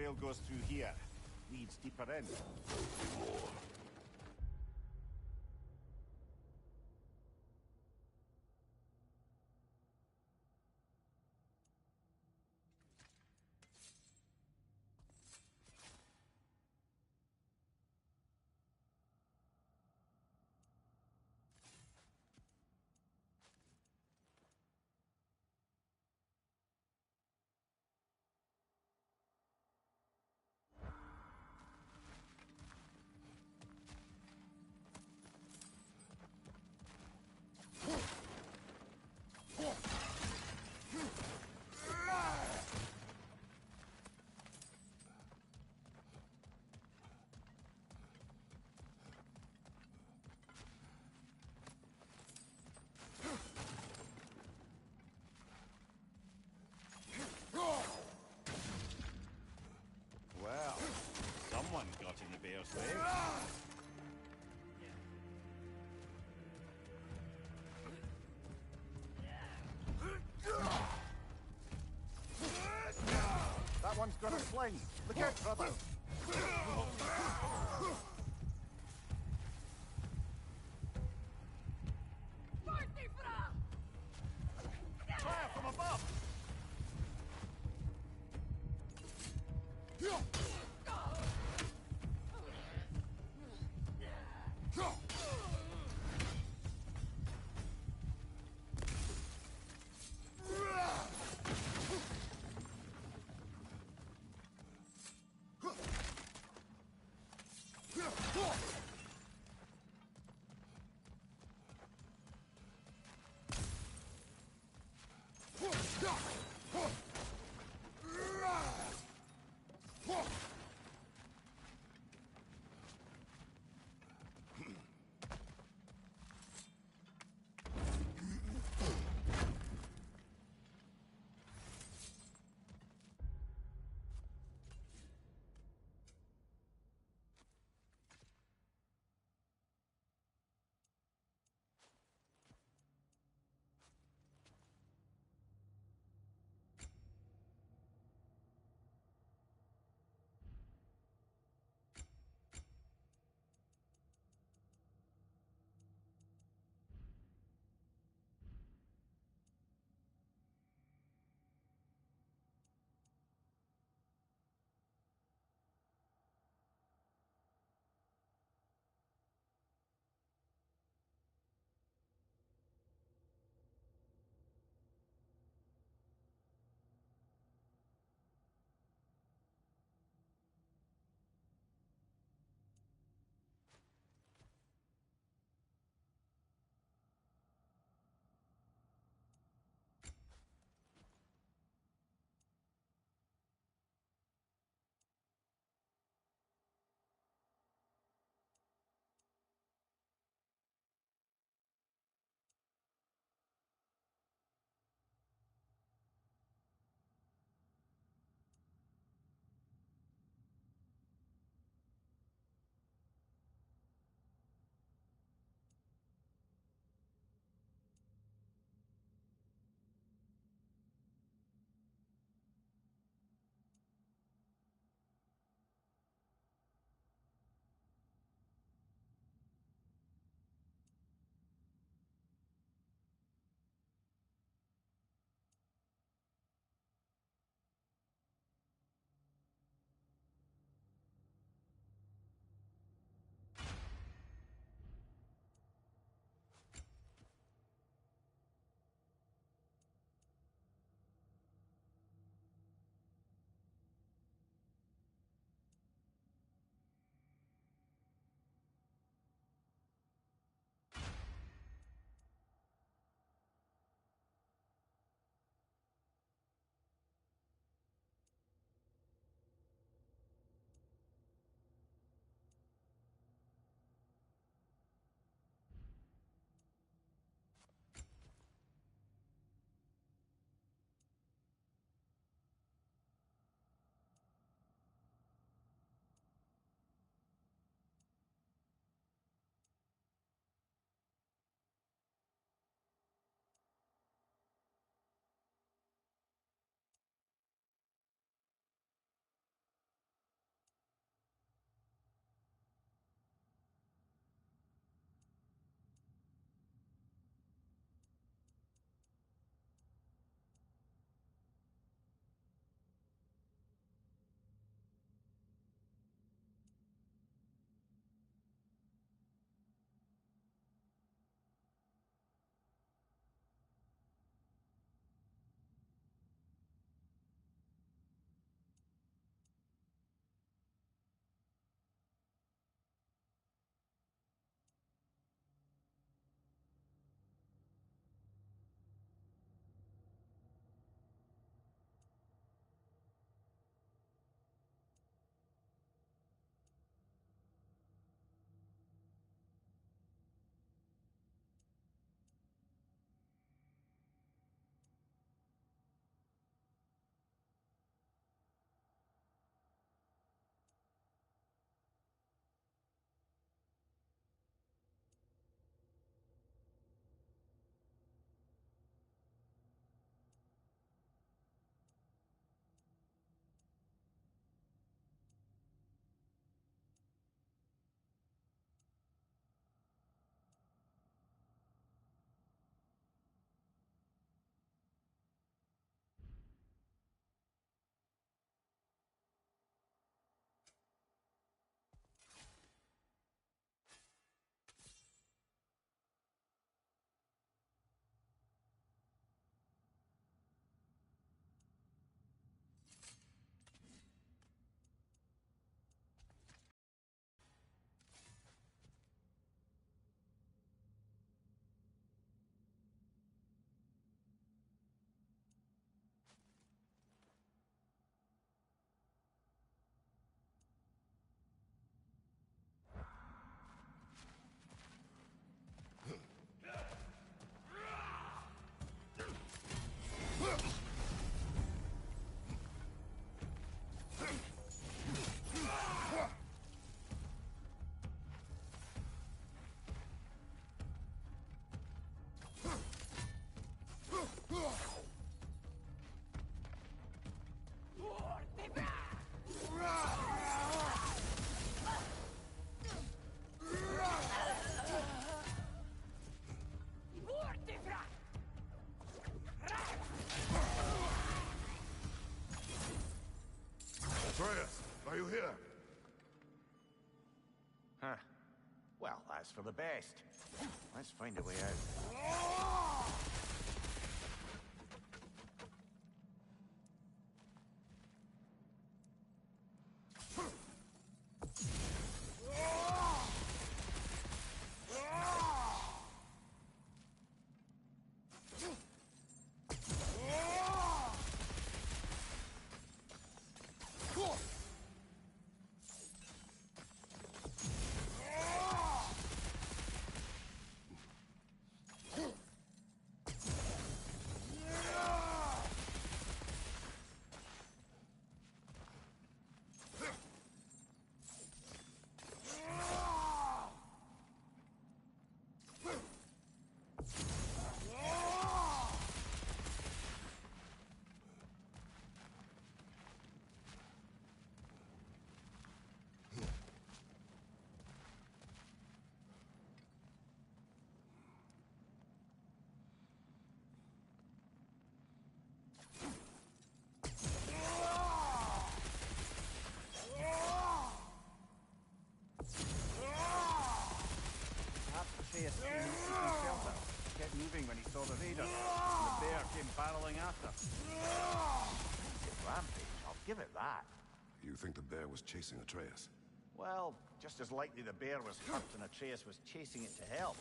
trail goes through here. Leads deeper in. Well, someone got in the bear's way. That one's got a sling. Look out, brother. Fire from above! Whoa! for the best. Let's find a way out. Kept moving when he saw the raider. The bear came barreling after. Rampage, I'll give it that. You think the bear was chasing Atreus? Well, just as likely the bear was hurt and Atreus was chasing it to help.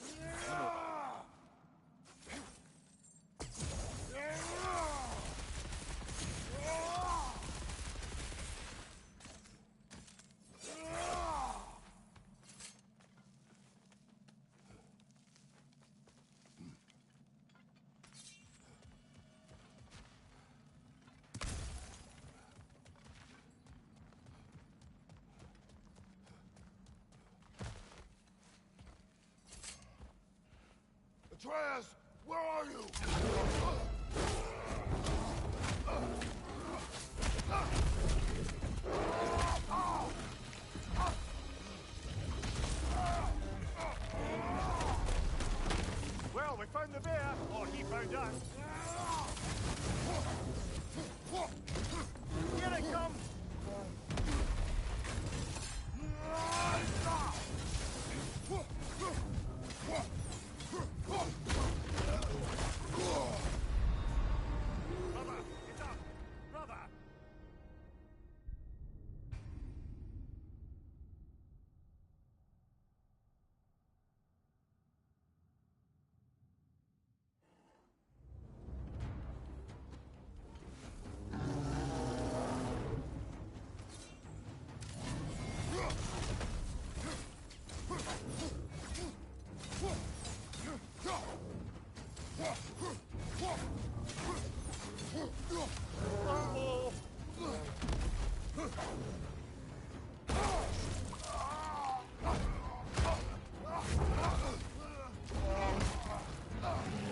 Atreus, where are you? Well, we found the bear, or he found us. Here it comes! Brother, it's up! Brother!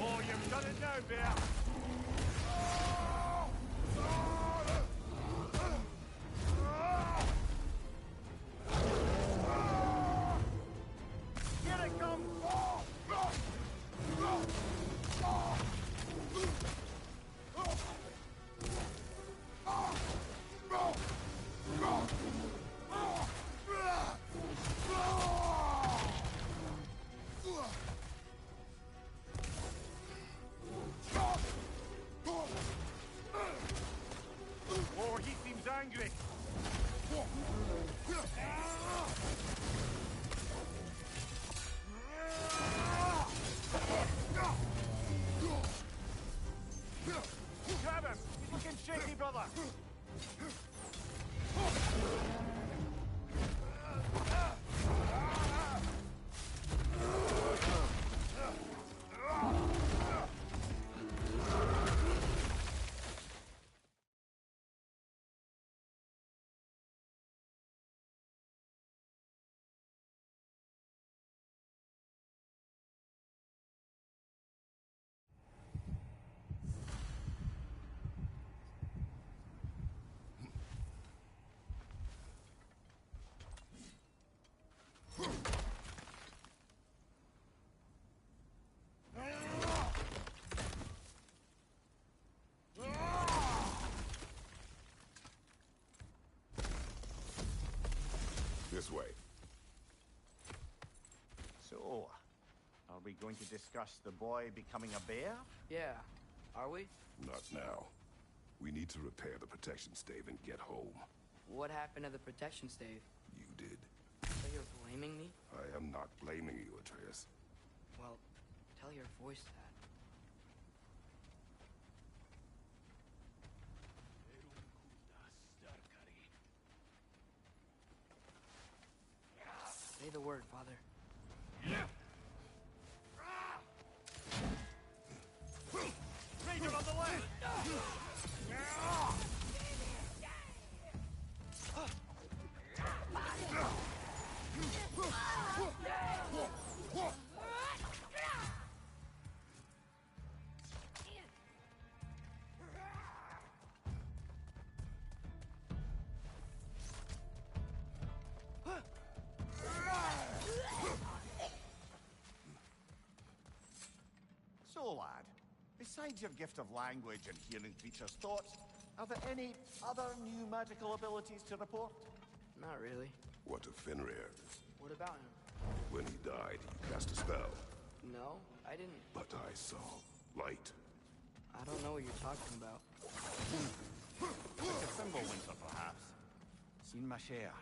Oh, you've done it now, bear! Here it comes! Oh, he seems angry. Grab him! He's looking shaky, brother! This way. So, we going to discuss the boy becoming a bear? Yeah. Are we? Not now. We need to repair the protection stave and get home. What happened to the protection stave? You did. So you're blaming me? I am not blaming you, Atreus. Well, tell your voice that. Say the word, Father. Ranger on the left! So, lad, besides your gift of language and hearing creatures' thoughts, are there any other new magical abilities to report? Not really. What of Fenrir? What about him? When he died, he cast a spell. No, I didn't. But I saw light. I don't know what you're talking about. Like a Fimbulwinter, perhaps. Seen my share.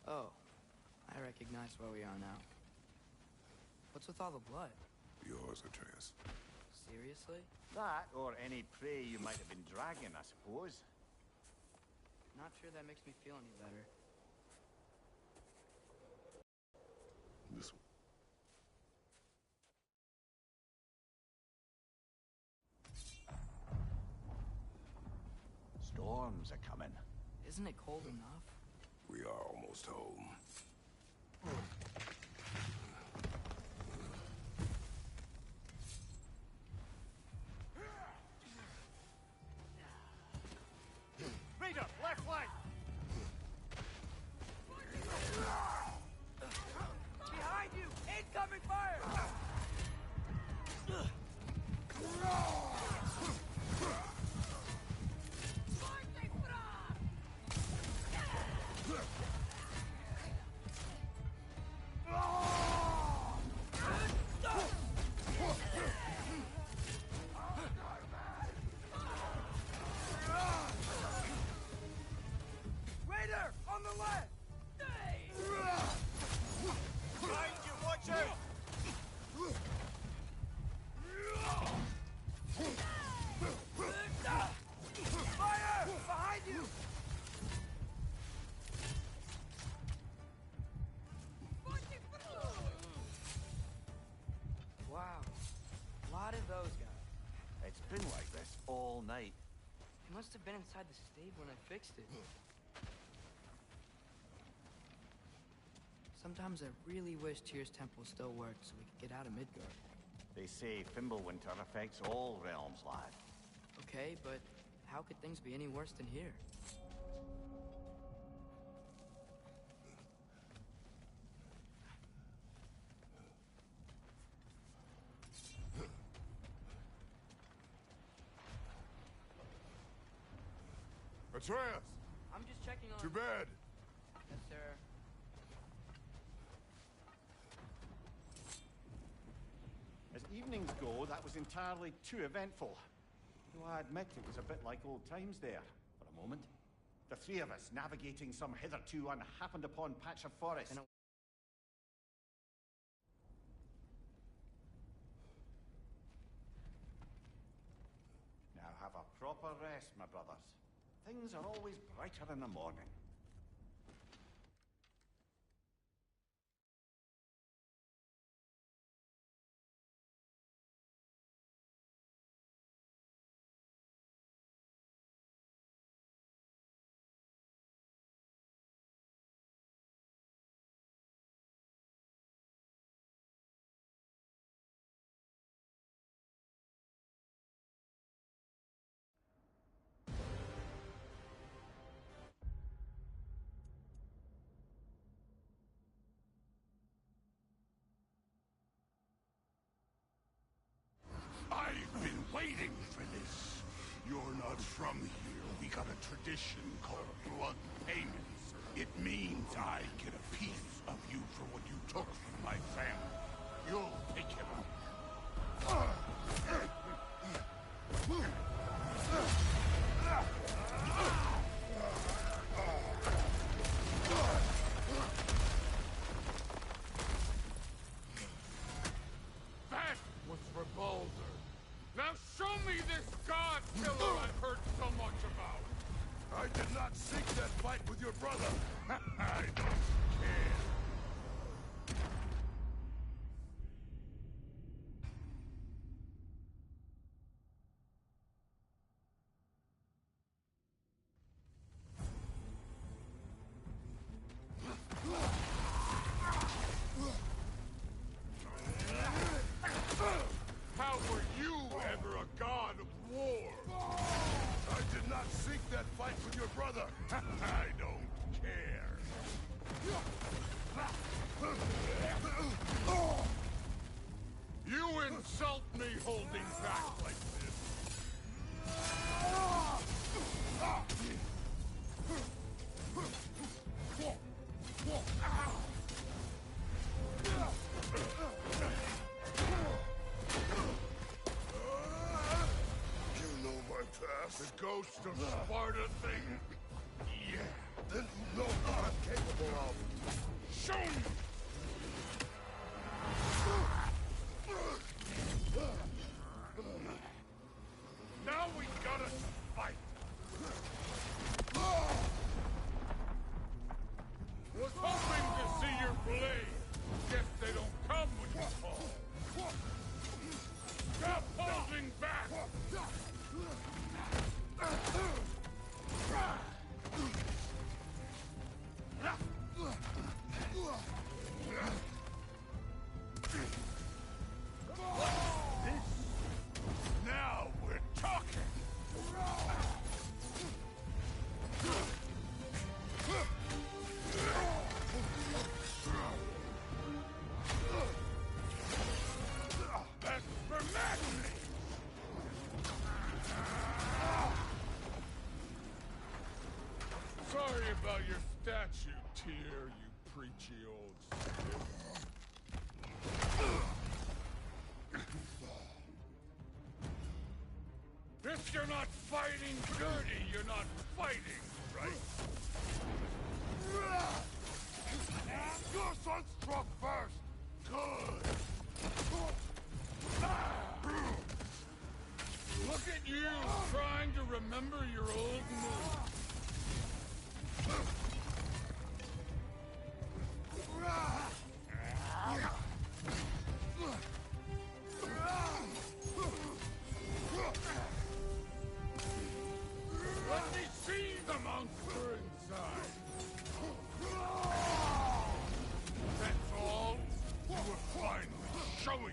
Oh, I recognize where we are now. What's with all the blood? Yours, Atreus. Seriously? That, or any prey you might have been dragging, I suppose. Not sure that makes me feel any better. This one. Storms are coming. Isn't it cold enough? We are almost home. Raider, left flank! Behind you! Incoming fire! Raider! On the left! Behind you, watch out! Fire! Behind you! Wow. A lot of those guys. It's been like this all night. He must have been inside the stave when I fixed it. Sometimes I really wish Tyr's temple still worked so we could get out of Midgard. They say Fimbulwinter affects all realms, lad. Okay, but how could things be any worse than here? Atreus! I'm just checking on... To bed! Yes, sir. As evenings go, that was entirely too eventful. Though I admit it was a bit like old times there, for a moment. The three of us navigating some hitherto unhappened upon patch of forest. And it- Now have a proper rest, my brothers. Things are always brighter in the morning. I've been waiting for this. You're not from here. We got a tradition called blood payments. It means I get a piece of you for what you took from my family. You'll pick it up. That was for Baldur. Now show me this god killer I've heard so much about. I did not seek that fight with your brother. I don't care. How were you ever a god of war? I did not seek that fight with your brother. I don't care. You insult me holding back like this. You know my past. The ghost of Sparta thing? Yeah. Then you know what I'm capable of. Show me! Now we gotta fight. Was hoping to see your blade. Guess they don't come when you call. Stop holding back! Now we're talking. That's for maddening! Sorry about your statue, Tyr, you preachy old stick. If you're not fighting dirty, you're not fighting, right? Your son struck first. Good. Look at you, trying to remember your old moves. Let me see the monster inside. That's all? You were finally showing me.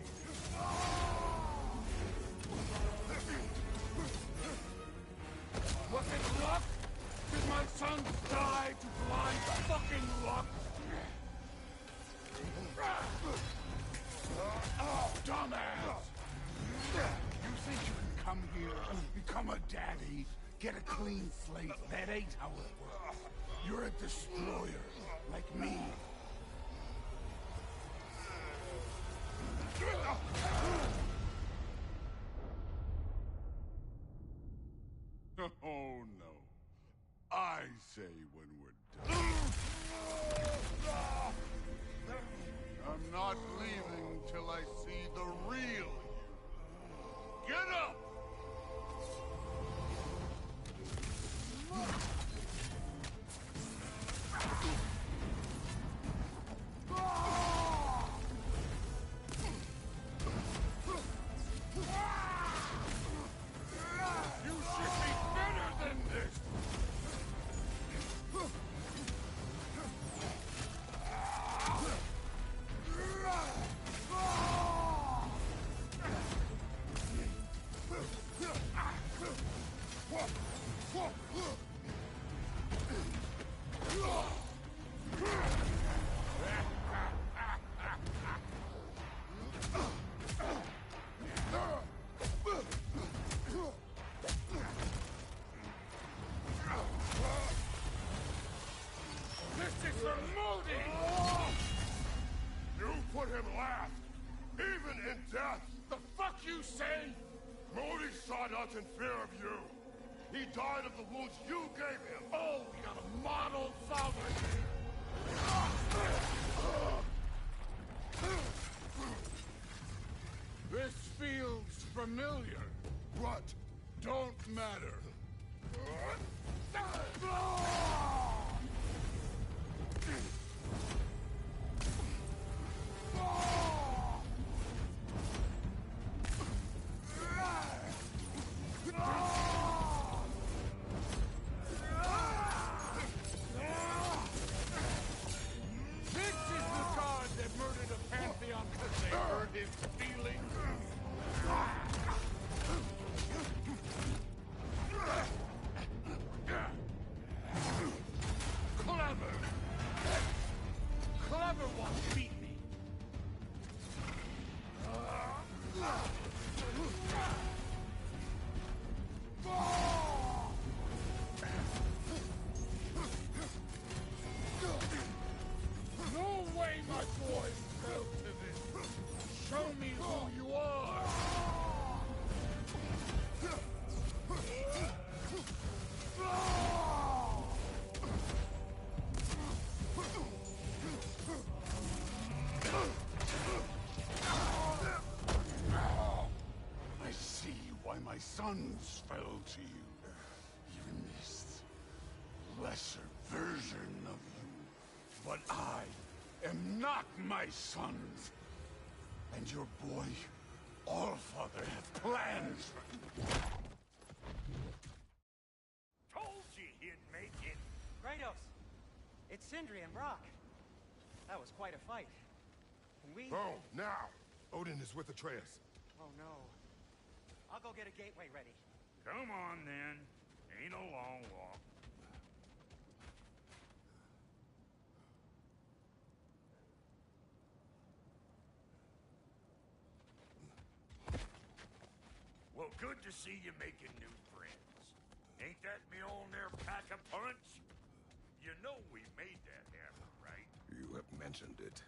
Was it luck? Did my son die to blind fucking luck? Dumbass! You think you can come here, become a daddy, get a clean slate? That ain't how it works. You're a destroyer, like me. Oh no. I say when we're done. I'm not leaving till I see the real you. Get up! You should be better than this! got us in fear of you. He died of the wounds you gave him. Oh, we got a model sovereignty. This feels familiar. What? Don't matter. This is the god that murdered a pantheon because they hurt his feelings. Clever! Clever one beat me! No way my boy fell to this! Show me who you are! I see why my sons fell to you. Even this lesser version of you. But I am not my sons. And your boy, Allfather, have plans. Told you he'd make it. Kratos, it's Sindri and Brock. That was quite a fight. Can we... Oh, now! Odin is with Atreus. Oh no. I'll go get a gateway ready. Come on, then. Ain't a long walk. Well, good to see you making new friends. Ain't that me old there pack a punch? You know we made that happen, right? You have mentioned it.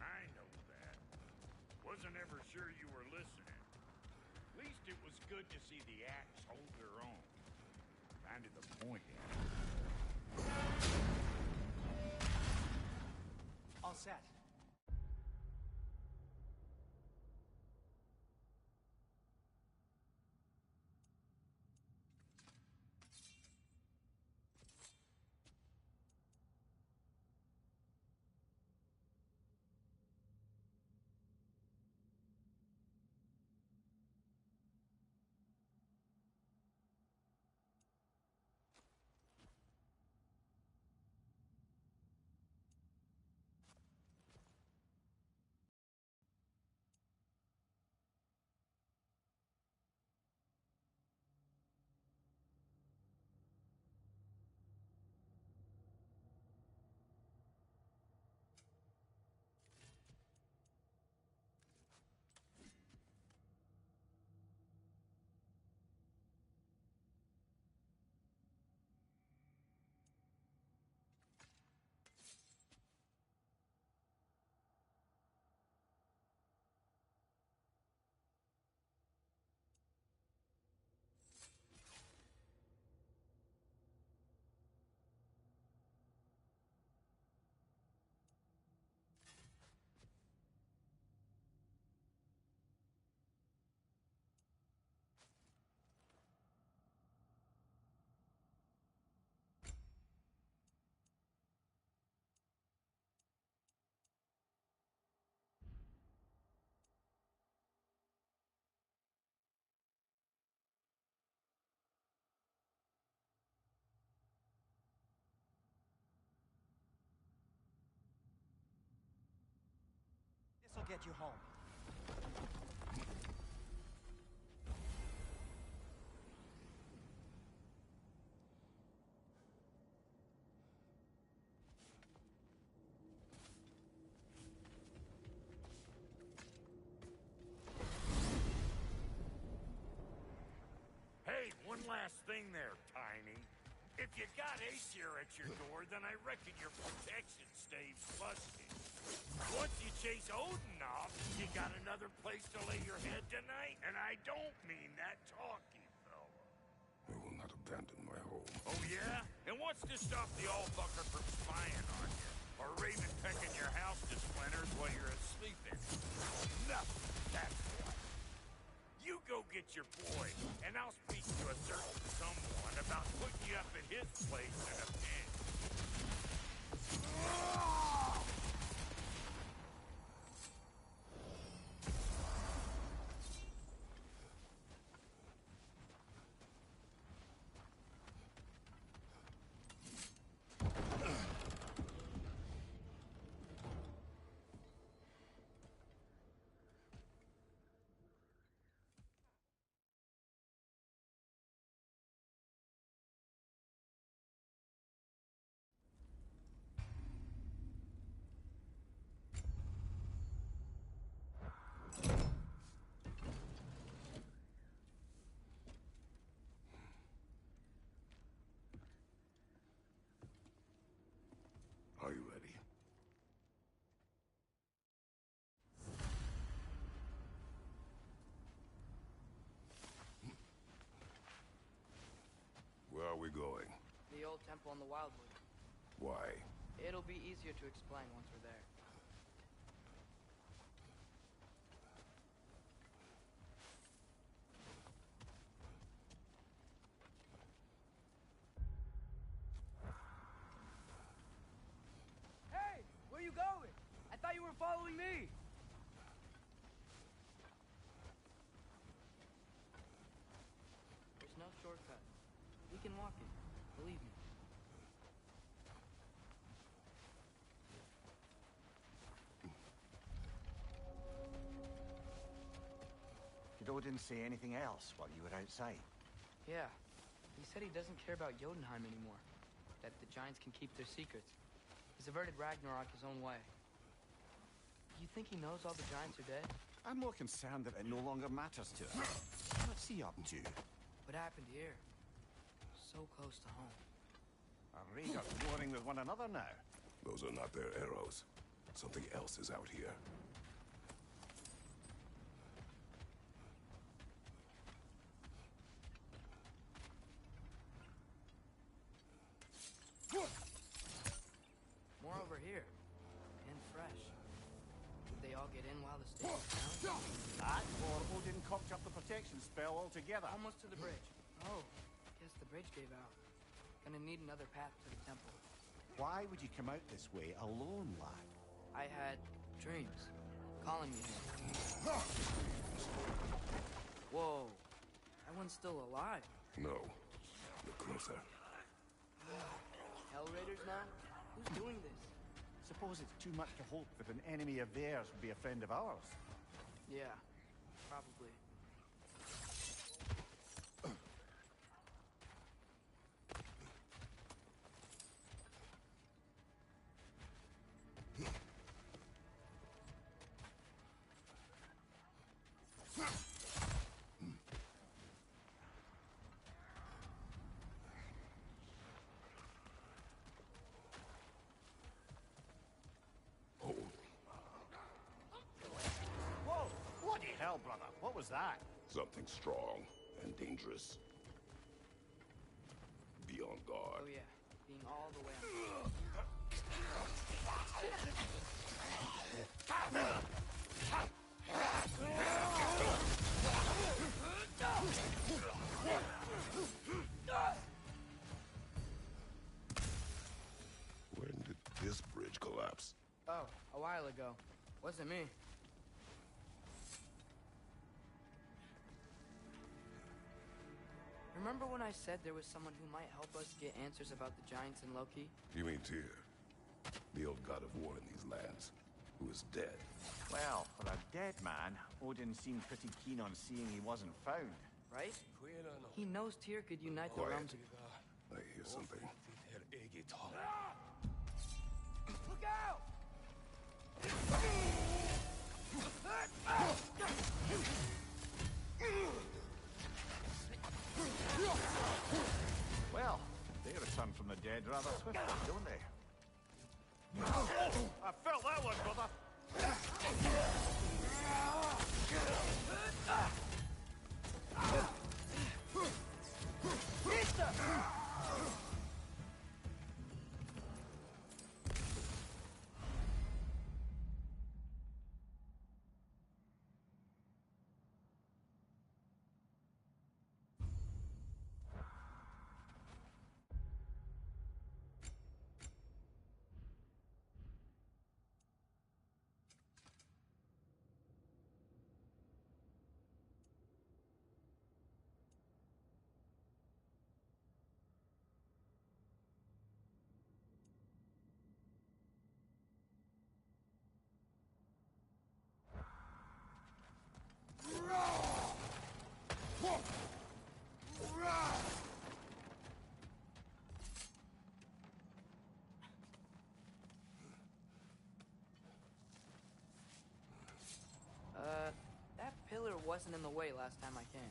I know that. Wasn't ever sure you were listening. At least it was good to see the axe hold their own. Kind of the point. All set. This'll get you home. Hey, one last thing there, Tiny. If you got Aesir at your door, then I reckon your protection stave's busted. Once you chase Odin off, you got another place to lay your head tonight? And I don't mean that talky fella. I will not abandon my home. Oh, yeah? And what's to stop the all-fucker from spying on you? Or Raven pecking your house to splinters while you're asleep in it? Nothing, that's what. You go get your boy, and I'll speak to a certain someone about putting you up at his place in a pinch. Are you ready? Where are we going? The old temple in the Wildwood. Why? It'll be easier to explain once we're there. Hey! Where you going? I thought you were following me! There's no shortcut. We can walk it. Believe me. Did Odin say anything else while you were outside? Yeah. He said he doesn't care about Jotunheim anymore. That the giants can keep their secrets. He's averted Ragnarok his own way. You think he knows all the giants are dead? I'm more concerned that it no longer matters to us. What's he up to? What happened here? So close to home. Our raiders warring with one another now. Those are not their arrows. Something else is out here. More over here. And fresh. Did they all get in while the stage was down? That, or Odin cocked up the protection spell altogether. Almost to the bridge. Oh, guess the bridge gave out. Gonna need another path to the temple. Why would you come out this way alone, lad? I had dreams. Calling me here. Whoa. That one's still alive. No. Look closer. Hell Raiders now? Who's doing this? Suppose it's too much to hope that an enemy of theirs would be a friend of ours. Yeah, probably. Whoa! Bloody hell, brother! What was that? Something strong and dangerous. Be on guard. Oh yeah, being all the way on. When did this bridge collapse? Oh, a while ago. Wasn't me. Remember when I said there was someone who might help us get answers about the giants and Loki? You mean Tyr? The old god of war in these lands, who is dead. Well, for a dead man, Odin seemed pretty keen on seeing he wasn't found. Right? He knows Tyr could unite the Quiet. realms. I hear something. Look out! Well, they're a return from the dead rather swiftly, don't they? I felt that one, brother! That pillar wasn't in the way last time I came.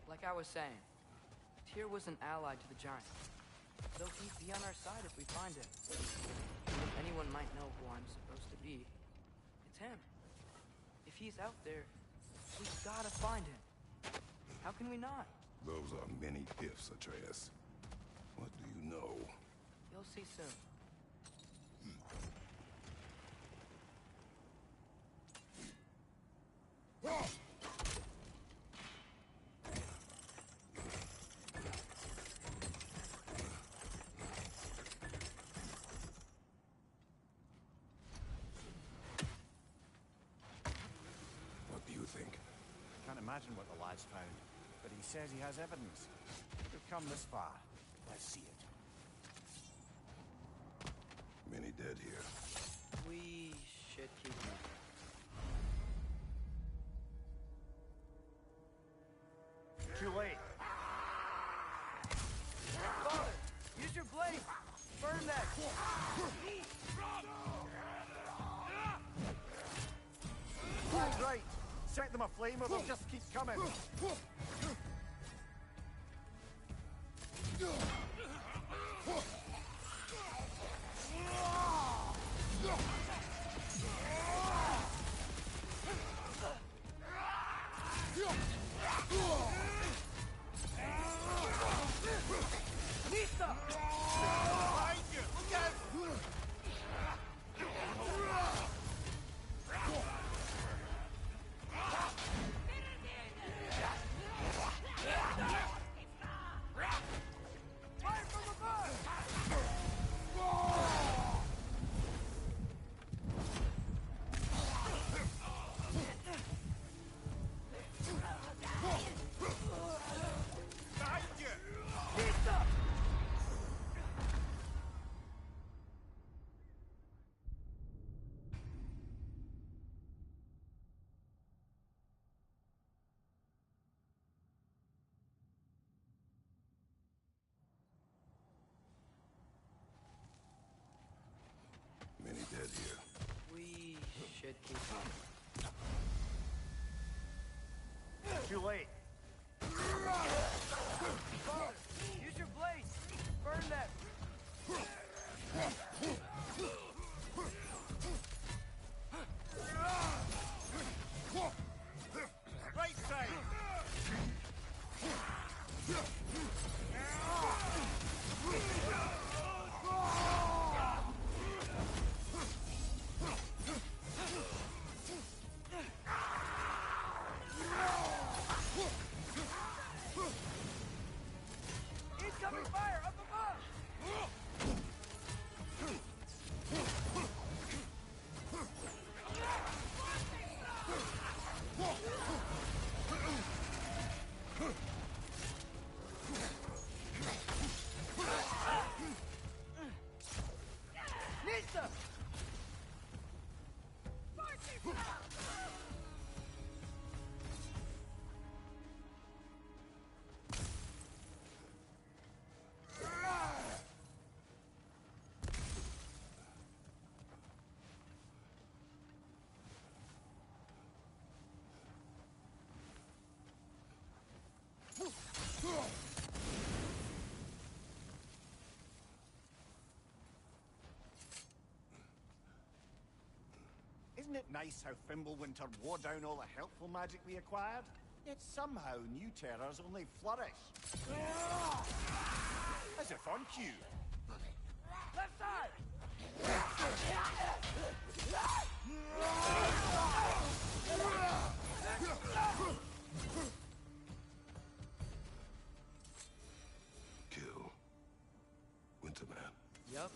Like I was saying, Tyr was an ally to the Giants, so he'd be on our side if we find him. And if anyone might know who I'm supposed to be, it's him. If he's out there, we gotta find him. How can we not? Those are many ifs, Atreus. What do you know? You'll see soon. What do you think? Can't imagine what the lad's found, but he says he has evidence. We've come this far. Let's see it. Many dead here. We should keep moving. Too late. Father, use your blade! Burn that! That's right. Set them aflame or they'll just keep coming. Behind you! Look out! Fire from above! Behind you! Many dead here. We should keep moving. Too late. Father, use your blade! Burn that! Right side! Incoming fire up above! Nista! Wasn't it nice how Fimbulwinter wore down all the helpful magic we acquired? Yet somehow new terrors only flourish. As if on cue. Left side! Kill Winterman. Yup,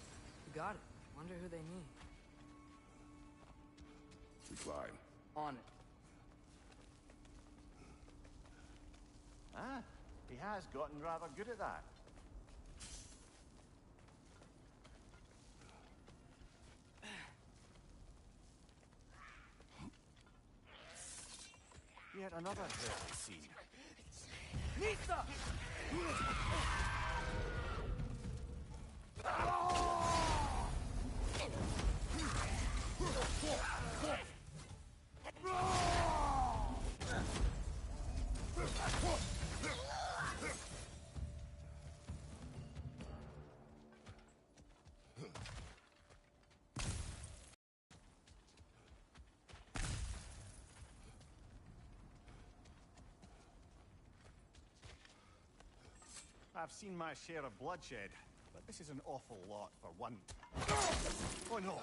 you got it. Wonder who they mean. We climb. On it. Ah, he has gotten rather good at that. Yet another deadly scene. Nita! I've seen my share of bloodshed, but this is an awful lot for one. Oh no!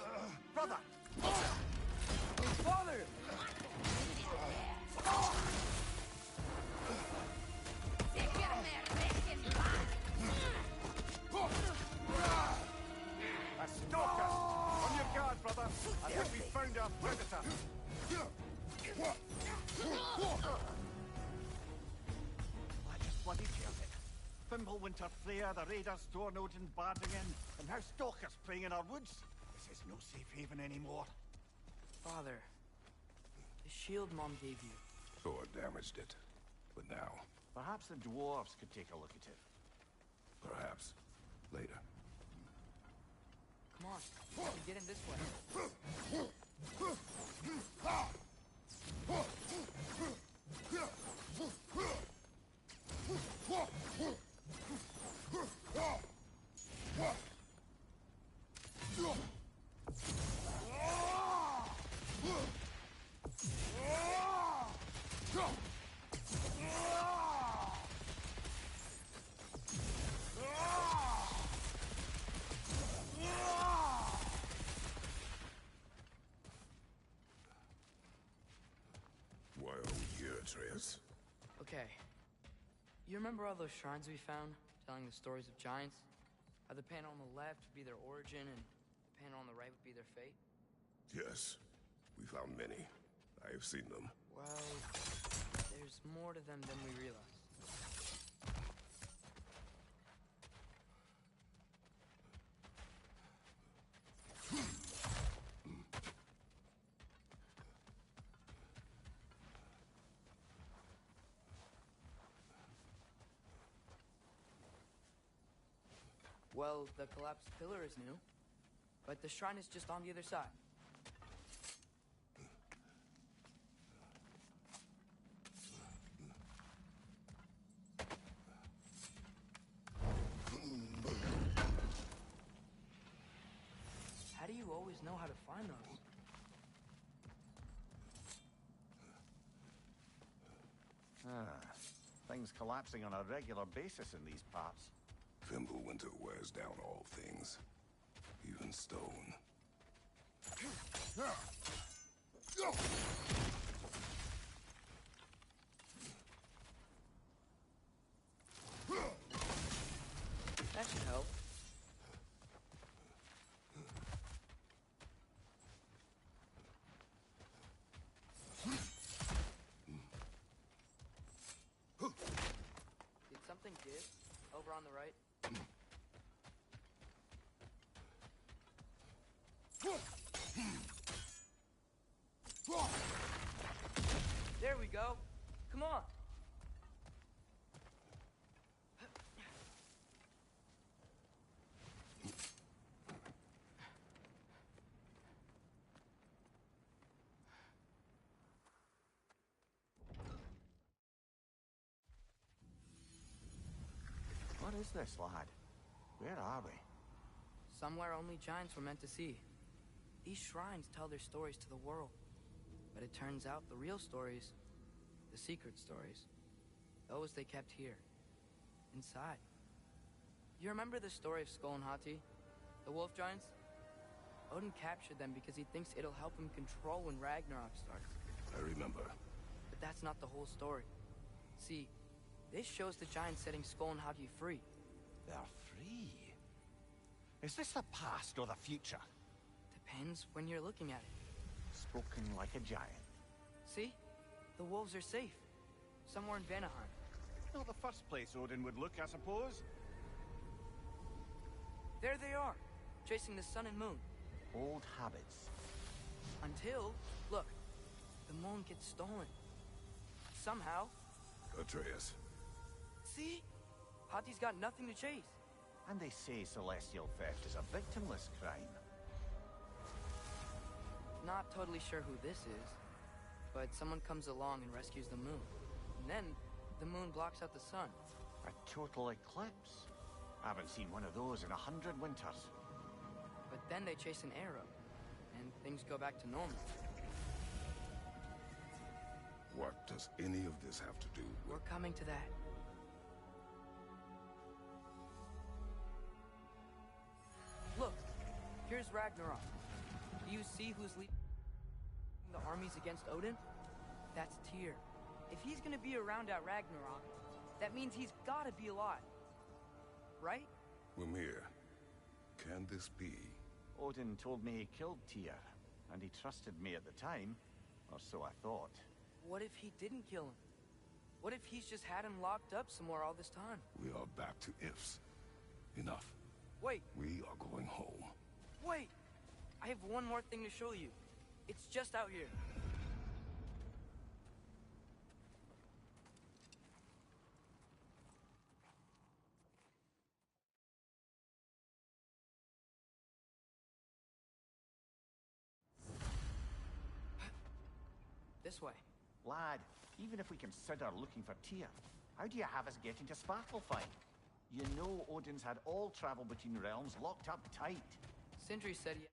Brother! Father! A stalker! On your guard, brother! I think we found our predator! I just bloody killed it. Fimbulwinter Freya, the raiders, Stornodin barging in, and now stalkers preying in our woods. This is no safe haven anymore. Father, the shield Mom gave you. Thor damaged it. But now, Perhaps the dwarves could take a look at it. perhaps, later. Come on, we can get in this way. Why are we here, Atreus? Okay. You remember all those shrines we found, telling the stories of giants? How the panel on the left would be their origin, and the panel on the right would be their fate? Yes. We found many. I have seen them. Well, there's more to them than we realize. Well, the collapsed pillar is new, but the shrine is just on the other side. How do you always know how to find those? Things collapsing on a regular basis in these parts. Fimbulwinter wears down all things, even stone. That should help. Did something give? Over on the right? There we go. Come on. What is this, lad? Where are we? Somewhere only giants were meant to see. These shrines tell their stories to the world. But it turns out the real stories, the secret stories, those they kept here, inside. You remember the story of Skull and Hati, the wolf giants? Odin captured them because he thinks it'll help him control when Ragnarok starts. I remember. But that's not the whole story. See, this shows the giants setting Skull and Hati free. They're free? Is this the past or the future? Depends when you're looking at it. Spoken like a giant. See? The wolves are safe. Somewhere in Vanaheim. Not the first place Odin would look, I suppose. There they are, chasing the sun and moon. Old habits. Until, look, the moon gets stolen. Somehow. Atreus. See? Hati's got nothing to chase. And they say celestial theft is a victimless crime. Not totally sure who this is, but someone comes along and rescues the moon. And then, the moon blocks out the sun. A total eclipse. I haven't seen one of those in 100 winters. But then they chase an arrow, and things go back to normal. What does any of this have to do with... We're coming to that. Look, here's Ragnarok. Do you see who's leading the armies against Odin? That's Tyr. If he's gonna be around at Ragnarok, that means he's gotta be alive. Right? Mimir, can this be? Odin told me he killed Tyr, and he trusted me at the time, or so I thought. What if he didn't kill him? What if he's just had him locked up somewhere all this time? We are back to ifs. Enough. Wait, We are going home. wait! I have one more thing to show you. It's just out here. This way. Lad, even if we consider looking for Tyr, how do you have us getting to Svartalfheim? You know Odin's had all travel between realms locked up tight. Sindri said he...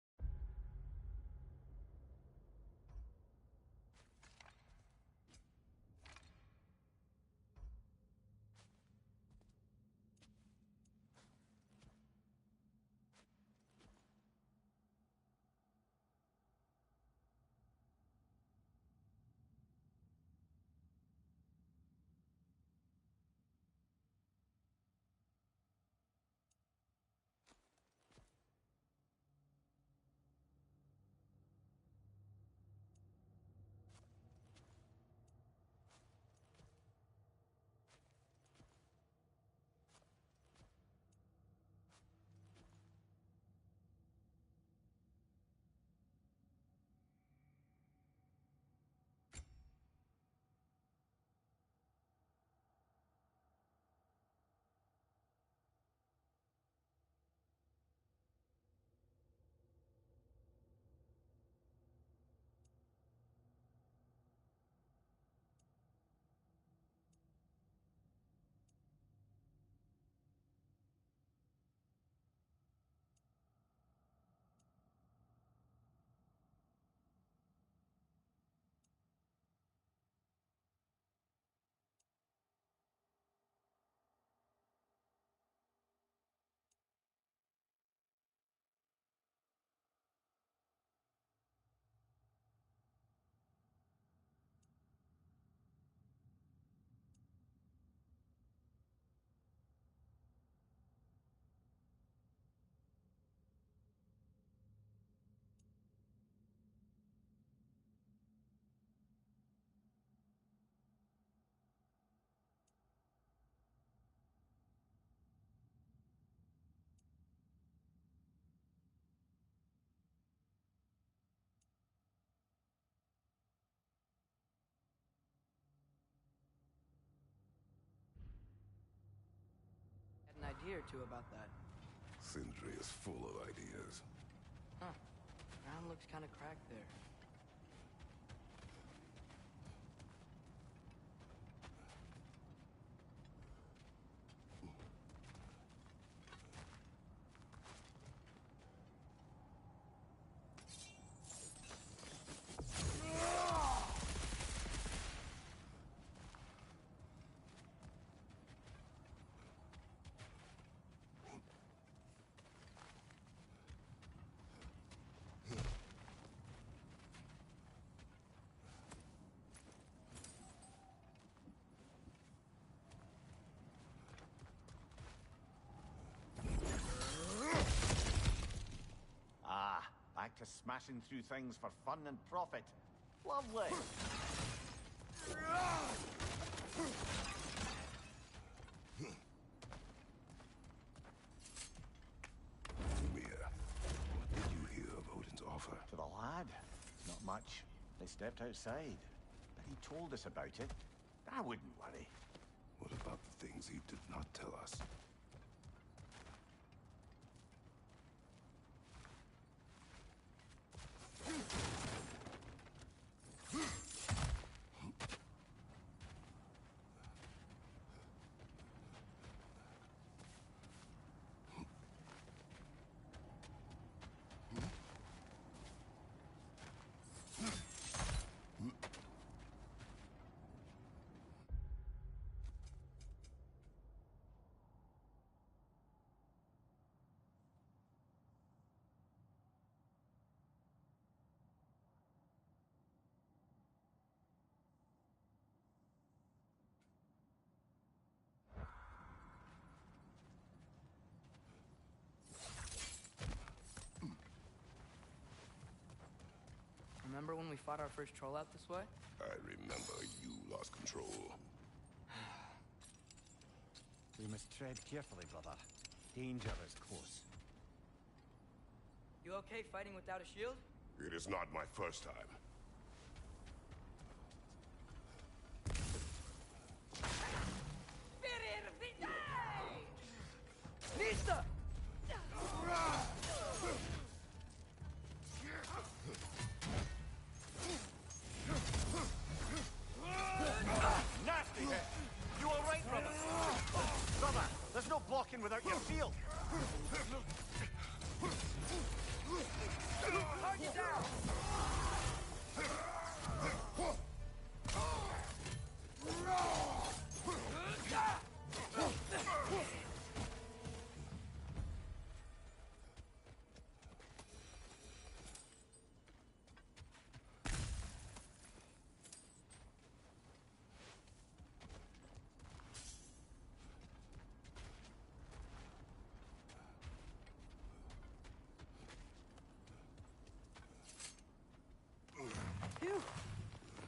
had an idea or two about that. Sindri is full of ideas. Huh. Ground looks kind of cracked there. back to smashing through things for fun and profit. Lovely. Mia, what did you hear of Odin's offer? To the lad, not much. They stepped outside, but he told us about it. I wouldn't worry. What about the things he did not tell us? Remember when we fought our first troll out this way? I remember you lost control. We must tread carefully, brother. Danger is close. You okay fighting without a shield? It is not my first time. Nista! Nasty hit! You all right, brother? Brother, there's no blocking without your shield. Target down! Phew.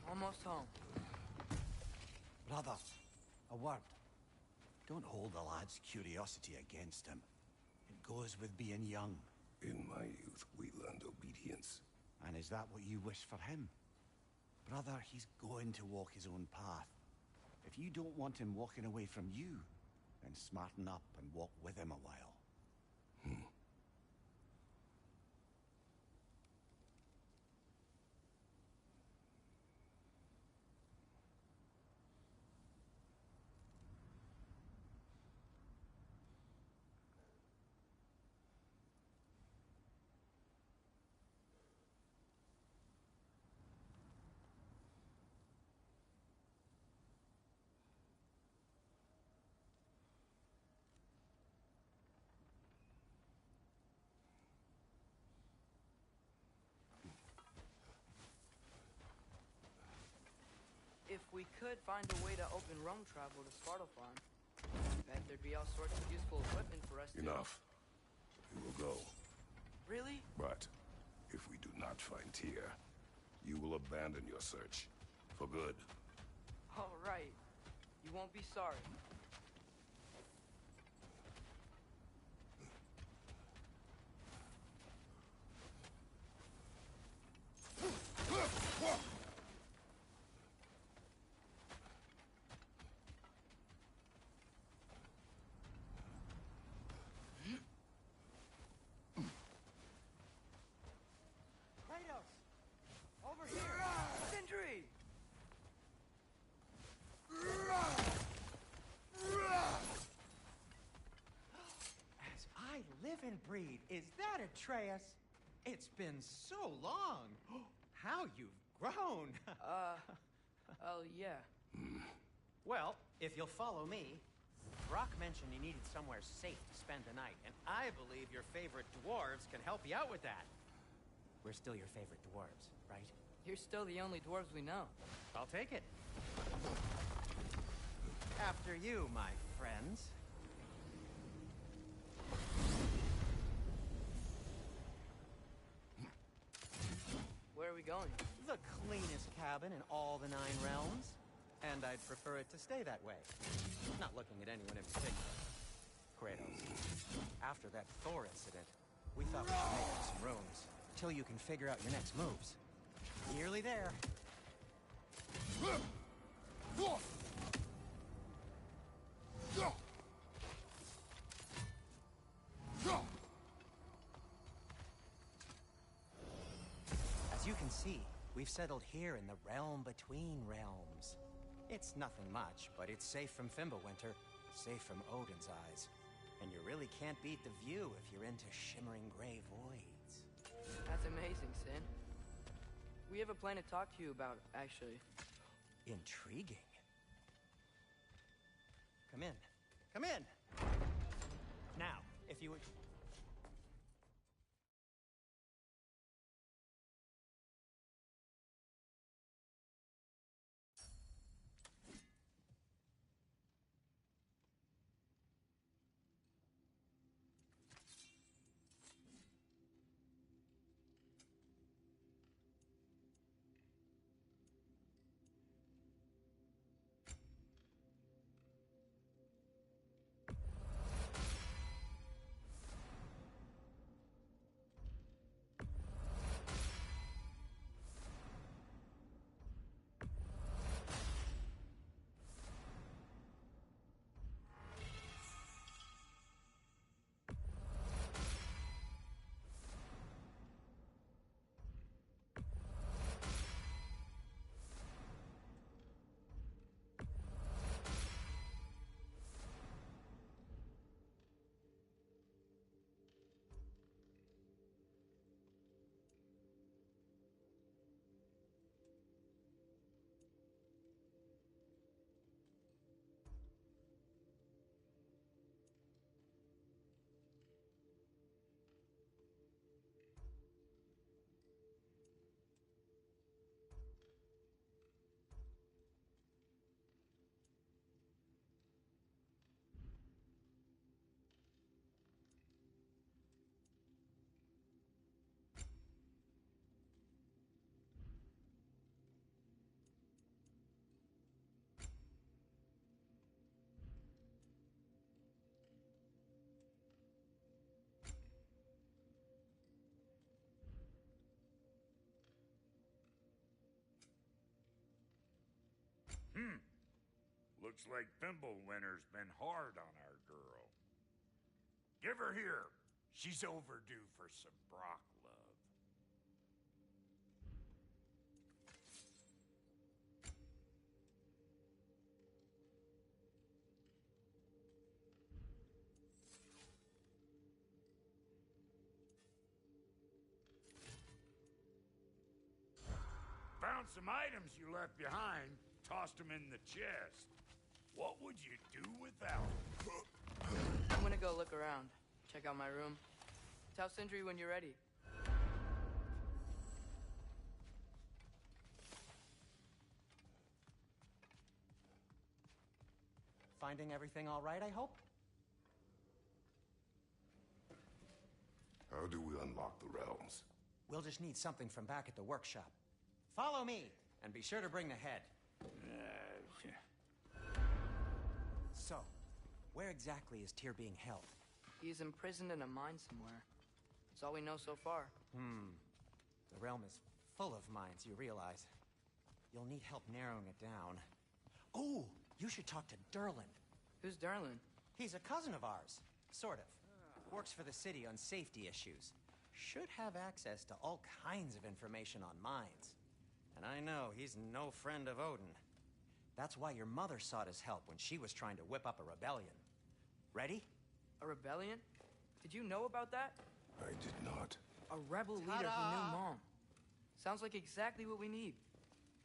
Almost home. Brother, a word. Don't hold the lad's curiosity against him. It goes with being young. In my youth, we learned obedience. And is that what you wish for him? Brother, he's going to walk his own path. If you don't want him walking away from you, then smarten up and walk with him a while. If we could find a way to open roam travel to Svartalfheim, bet there'd be all sorts of useful equipment for us Enough. We will go. Really? But if we do not find Tyr, you will abandon your search. For good. All right. You won't be sorry. Over here! Sindri! As I live and breathe, is that Atreus? It's been so long. How you've grown. Oh, yeah. Well, if you'll follow me, Brock mentioned he needed somewhere safe to spend the night, and I believe your favorite dwarves can help you out with that. We're still your favorite dwarves, right? You're still the only dwarves we know. I'll take it. After you, my friends. going? The cleanest cabin in all the 9 realms. And I'd prefer it to stay that way. Not looking at anyone in particular. Kratos, after that Thor incident, we thought we should make up some rooms. Till you can figure out your next moves. Nearly there. As you can see, we've settled here in the realm between realms. It's nothing much, but it's safe from Fimbulwinter, safe from Odin's eyes. And you really can't beat the view if you're into shimmering gray voids. That's amazing, Sin. We have a plan to talk to you about, actually. Intriguing. Come in. Come in! Now, if you would... Looks like Fimbulwinter's been hard on our girl. Give her here. She's overdue for some Brock love. Found some items you left behind, tossed them in the chest. What would you do without them? I'm gonna go look around. Check out my room. Tell Sindri when you're ready. Finding everything all right, I hope? How do we unlock the realms? We'll just need something from back at the workshop. Follow me, and be sure to bring the head. So, where exactly is Tyr being held? He's imprisoned in a mine somewhere. That's all we know so far. The realm is full of mines, you realize. You'll need help narrowing it down. Oh, you should talk to Derlin. Who's Derlin? He's a cousin of ours. Sort of. Works for the city on safety issues. Should have access to all kinds of information on mines. And I know he's no friend of Odin. That's why your mother sought his help when she was trying to whip up a rebellion. Ready? A rebellion? Did you know about that? I did not. A rebel leader who knew Mom. Sounds like exactly what we need.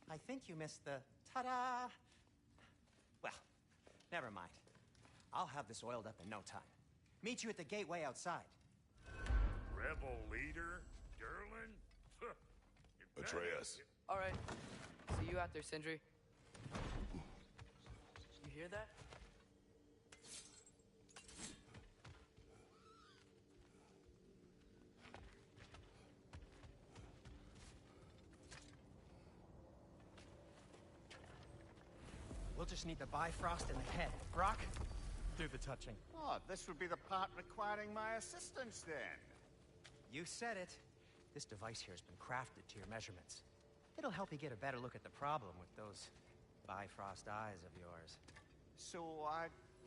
I think you missed the ta-da. Well, never mind. I'll have this oiled up in no time. Meet you at the gateway outside. Rebel leader? Derlin? Atreus. All right. See you out there, Sindri. You hear that? We'll just need the Bifrost in the head. Brock, do the touching. Oh, this would be the part requiring my assistance then. You said it. This device here has been crafted to your measurements. It'll help you get a better look at the problem with those Bifrost eyes of yours. So,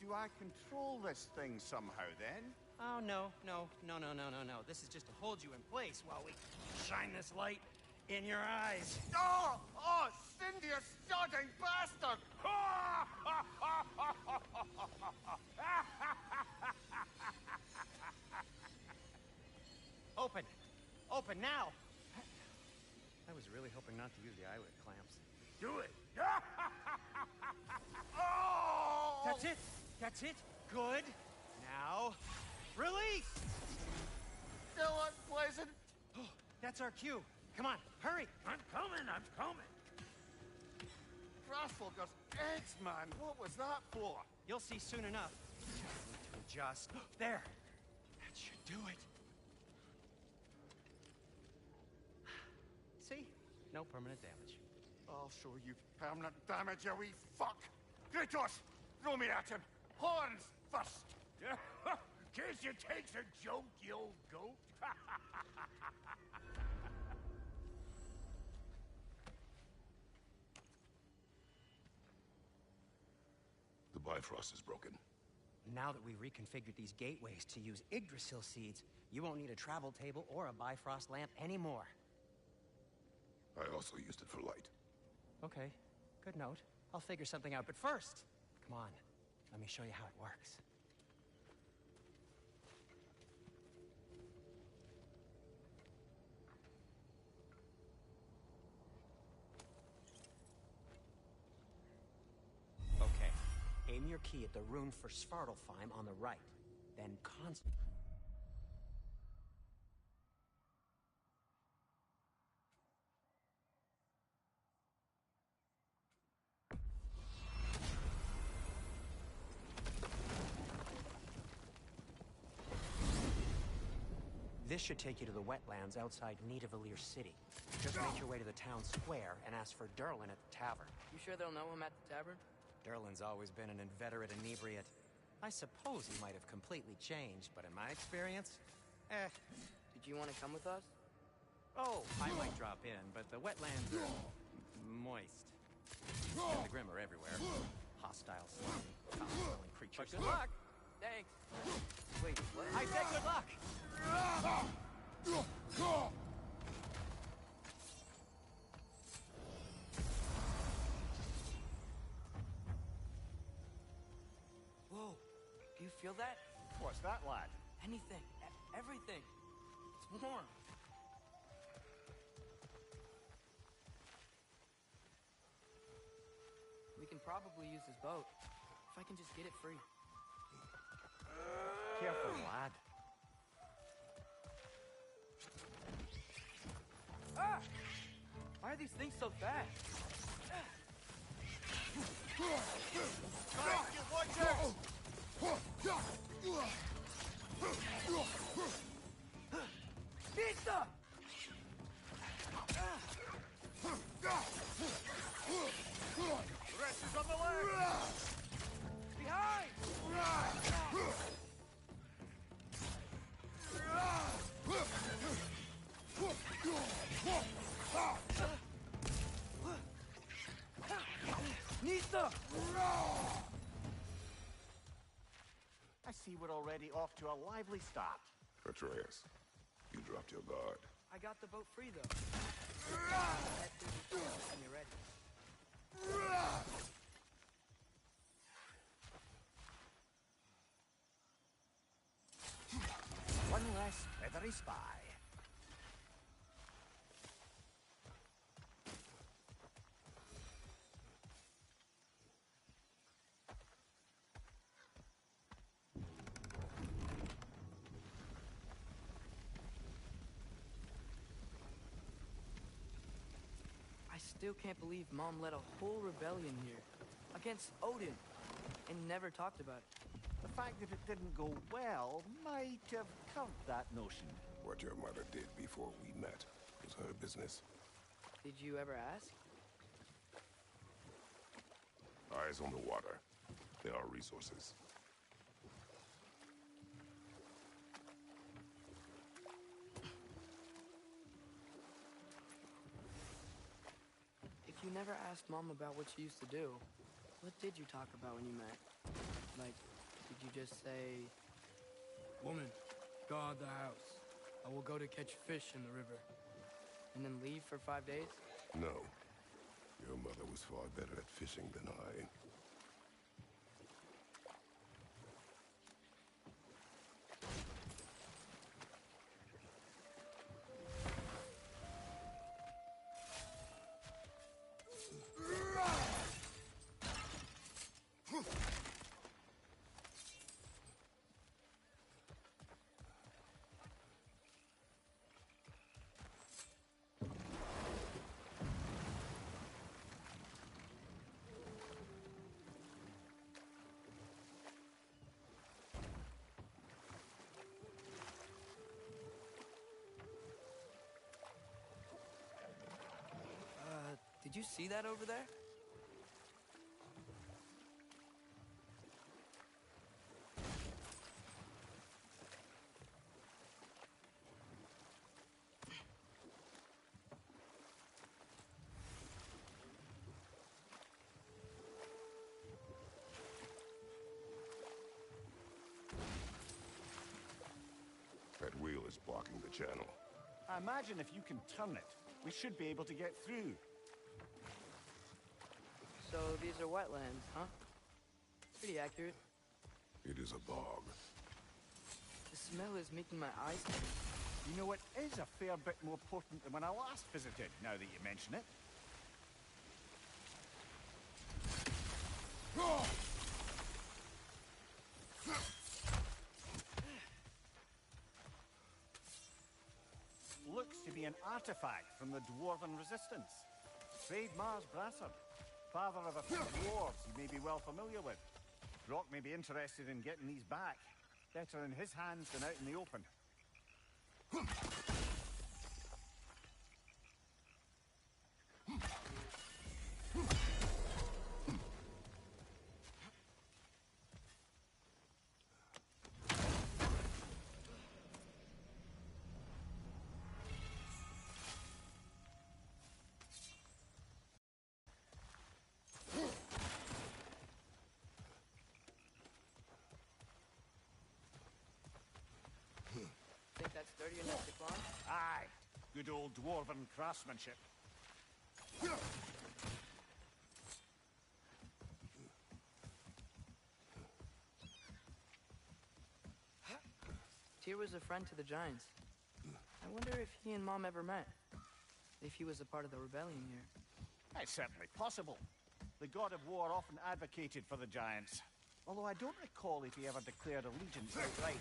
do I control this thing somehow then? Oh, no. This is just to hold you in place while we shine this light in your eyes. Oh! Oh, Cindy, you sodding bastard! Open! Open now! I was really hoping not to use the eyelid clamps. Do it. Oh! That's it! That's it! Good! Now, release! Still unpleasant. Oh, that's our cue. Come on, hurry! I'm coming. Grasshopper's eggs, man. What was that for? You'll see soon enough. Just need to adjust. There! That should do it. See? No permanent damage. I'll show you permanent damage, you wee fuck. Kratos, throw me at him. Horns first. Guess it takes a joke, you old goat. The Bifrost is broken. Now that we've reconfigured these gateways to use Yggdrasil seeds, you won't need a travel table or a Bifrost lamp anymore. I also used it for light. Okay, good note. I'll figure something out, but first, come on, let me show you how it works. Okay, aim your key at the rune for Svartalfheim on the right, then concentrate. This should take you to the wetlands outside Nidavellir City. Just make your way to the town square and ask for Derlin at the tavern. You sure they'll know him at the tavern? Derlin's always been an inveterate inebriate. I suppose he might have completely changed, but in my experience, Did you want to come with us? Oh, I might drop in, but the wetlands are moist. And the Grim are everywhere. Hostile, slimy, foul-smelling creatures. But good luck! Thanks. Wait, what? I said good luck! Whoa, do you feel that? What's that, lad? Anything, everything. It's warm. We can probably use this boat, if I can just get it free. Careful, lad. Ah! Why are these things so fast? Watch out! Pizza! The rest is on the left! Behind! Nista! I see we're already off to a lively start. Atreus, you dropped your guard. I got the boat free, though. Head through the door when you're ready. One less feathery spy. I still can't believe Mom led a whole rebellion here. Against Odin. And never talked about it. The fact that it didn't go well might have covered that notion. What your mother did before we met was her business. Did you ever ask? Eyes on the water. There are resources. If you never asked Mom about what you used to do, what did you talk about when you met? Like, did you just say... Woman, guard the house. I will go to catch fish in the river. and then leave for 5 days? No. Your mother was far better at fishing than I. Did you see that over there? That wheel is blocking the channel. I imagine if you can turn it, we should be able to get through. So these are wetlands, huh? Pretty accurate. It is a bog. The smell is making my eyes sting. You know, it is a fair bit more potent than when I last visited, now that you mention it. Looks to be an artifact from the Dwarven Resistance. Trade Mars Brassard, father of a few dwarves you may be well familiar with. Brock may be interested in getting these back. Better in his hands than out in the open. Think that's sturdy enough to climb? Aye, good old Dwarven craftsmanship. Tyr was a friend to the Giants. I wonder if he and Mom ever met. If he was a part of the rebellion here. It's certainly possible. The god of war often advocated for the Giants. Although I don't recall if he ever declared allegiance outright.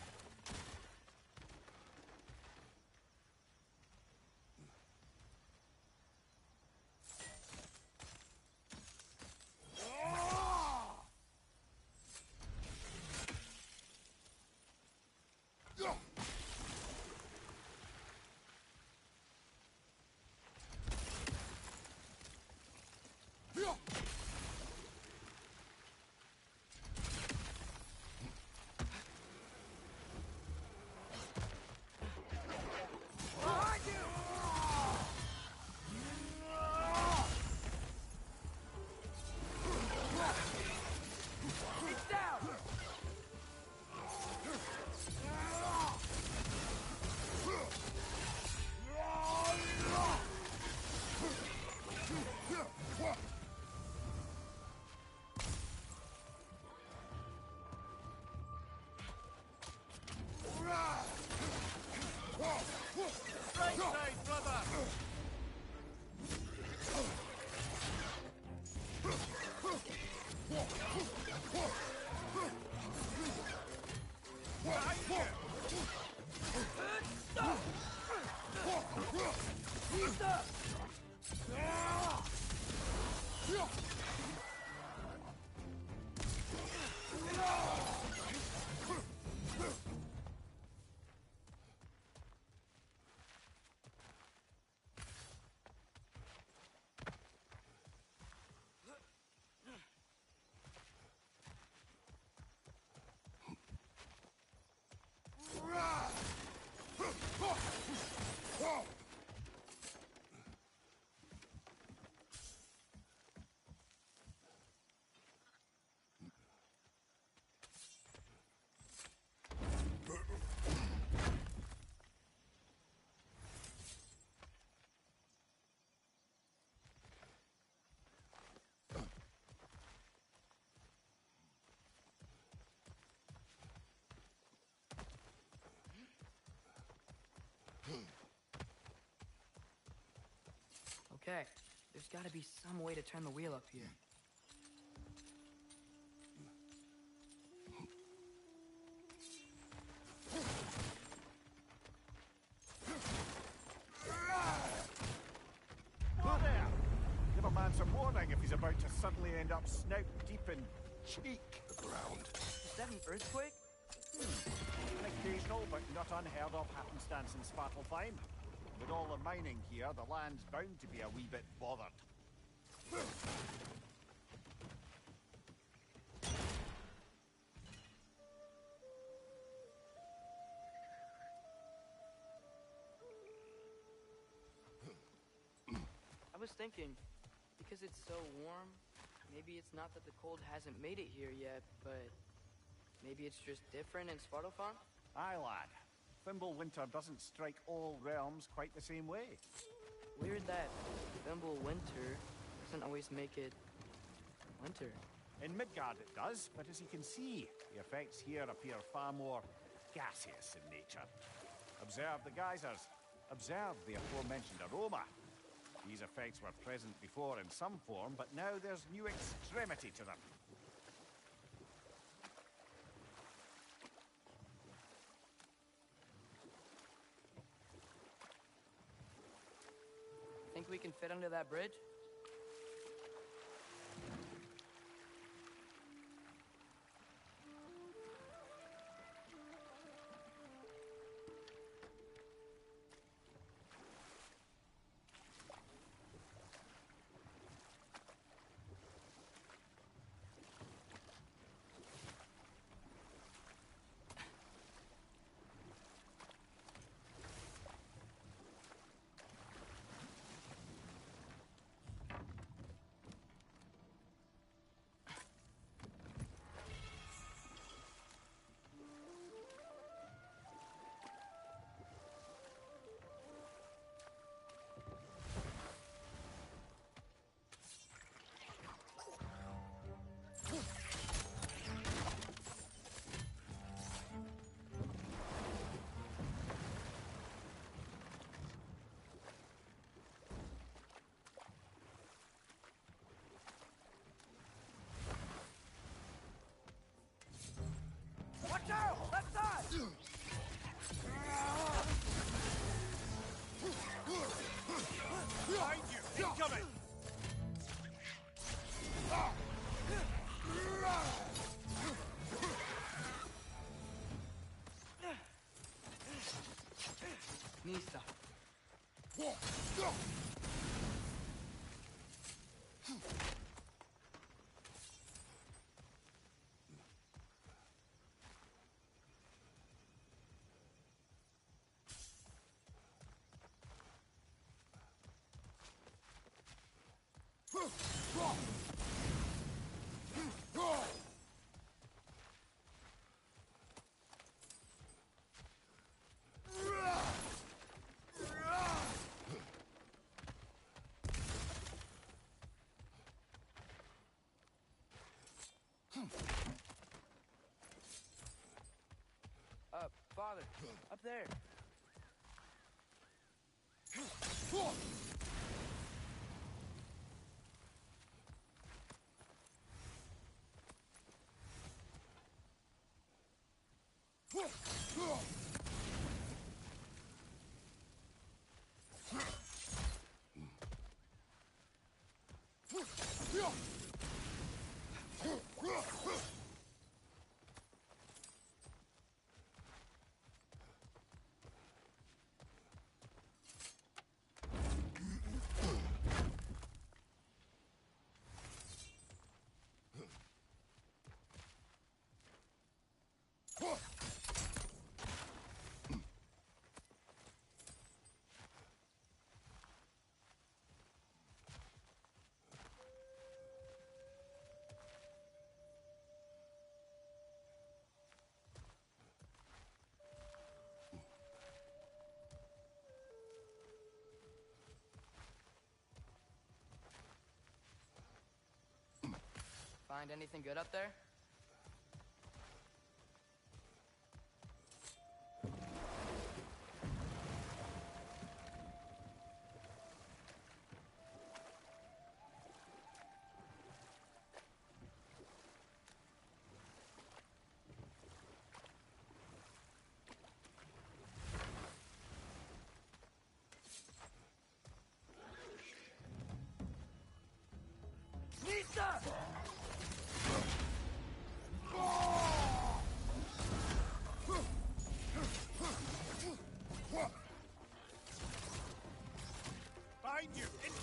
Right side, brother! Okay, there's gotta be some way to turn the wheel up here. Whoa there! Give a man some warning if he's about to suddenly end up snout deep in cheek. The ground. Is that an earthquake? An occasional but not unheard of happenstance in Svartalfheim. With all the mining here, the land's bound to be a wee bit bothered. I was thinking, because it's so warm, maybe it's not that the cold hasn't made it here yet, but maybe it's just different in Svartalfheim? Aye, lad. Thimble winter doesn't strike all realms quite the same way. Weird that Thimble winter doesn't always make it winter. In Midgard it does, but as you can see, the effects here appear far more gaseous in nature. Observe the geysers. Observe the aforementioned aroma. These effects were present before in some form, but now there's new extremity to them. Think we can fit under that bridge? Watch out! Left side! Behind you! Incoming! Nista. Father, up there. Find anything good up there?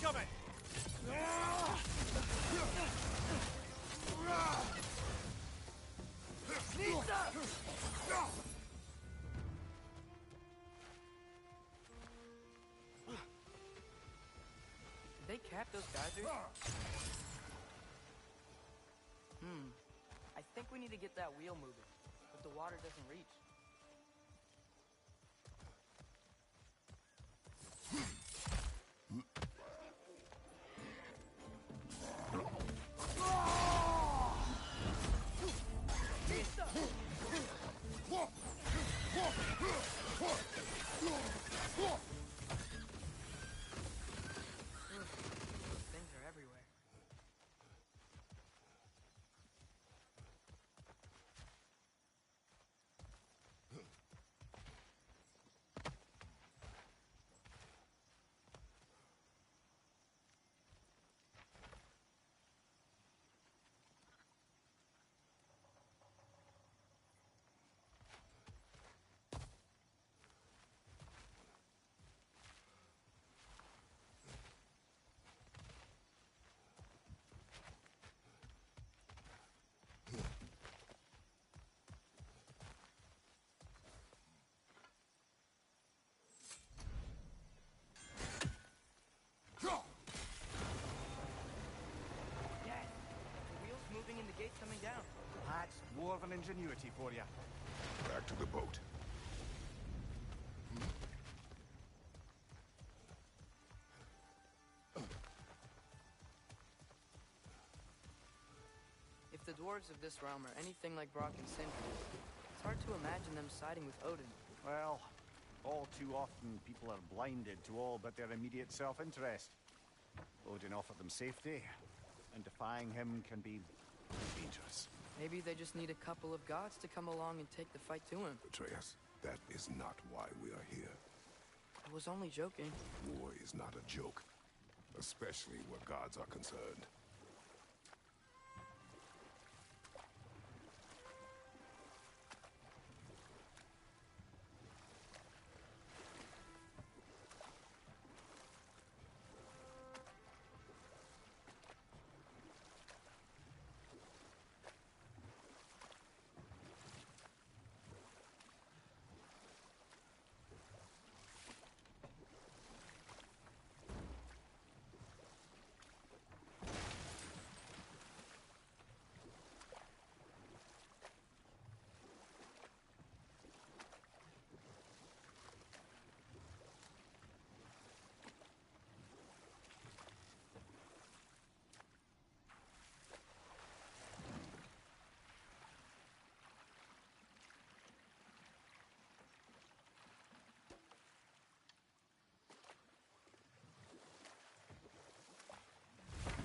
coming! Did they cap those geysers? I think we need to get that wheel moving, but the water doesn't reach. Things are everywhere. Dad, the wheel's moving and the gate's coming down. That's dwarven ingenuity for you. Back to the boat. If the dwarves of this realm are anything like Brock and Sindri, it's hard to imagine them siding with Odin. Well, all too often people are blinded to all but their immediate self-interest. Odin offered them safety, and defying him can be dangerous. Maybe they just need a couple of gods to come along and take the fight to him. Atreus, that is not why we are here. I was only joking. War is not a joke, especially where gods are concerned.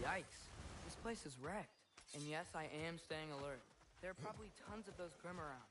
Yikes. This place is wrecked. And yes, I am staying alert. There are probably tons of those Grim around.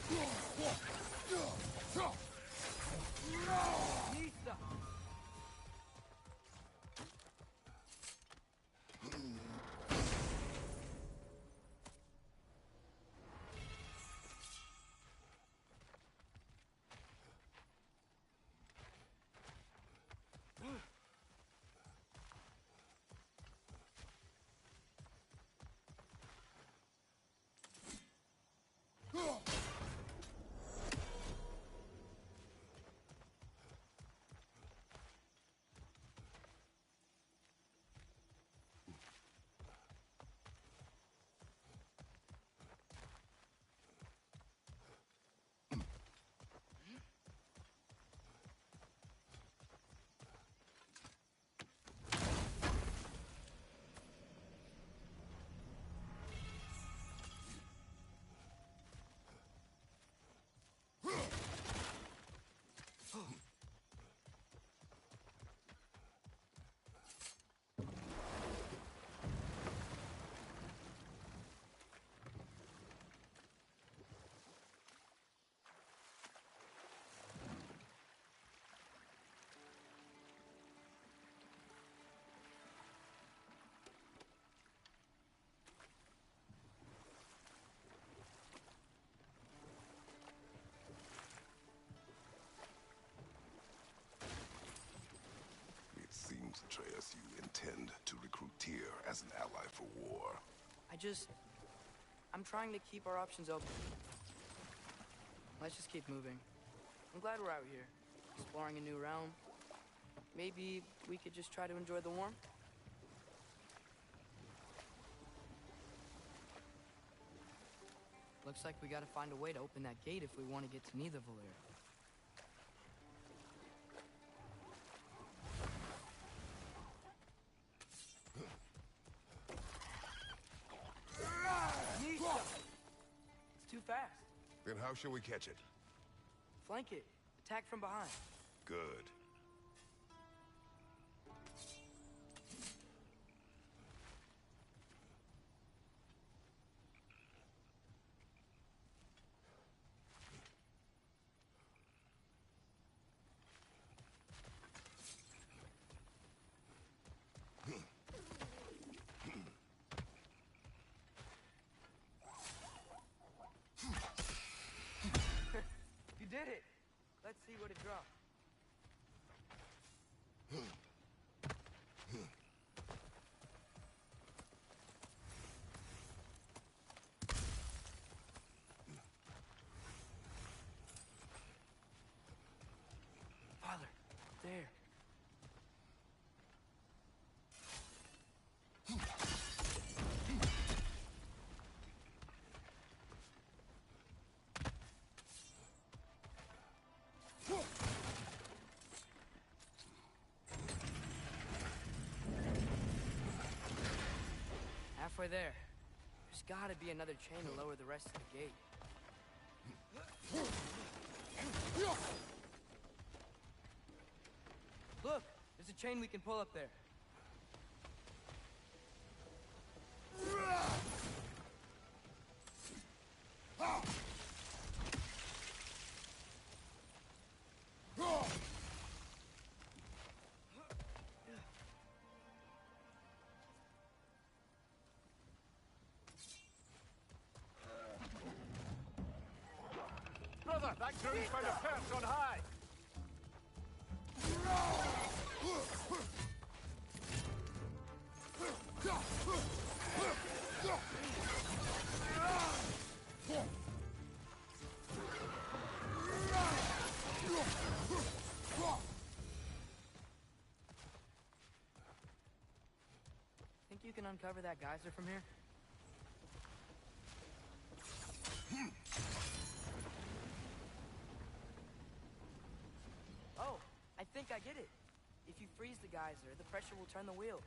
Nisa! It seems, Atreus, you intend to recruit Tyr as an ally for war. I'm trying to keep our options open. Let's just keep moving. I'm glad we're out here, exploring a new realm. Maybe we could just try to enjoy the warmth? Looks like we gotta find a way to open that gate if we want to get to Nidavellir. It's too fast. Then how shall we catch it? Flank it. Attack from behind. Good. You did it! Let's see what it drops. Father, there. Halfway there. There's gotta be another chain to lower the rest of the gate. Look! There's a chain we can pull up there. Brother, that crew's found a perch on high! Think you can uncover that geyser from here? Oh, I think I get it. If you freeze the geyser, the pressure will turn the wheel.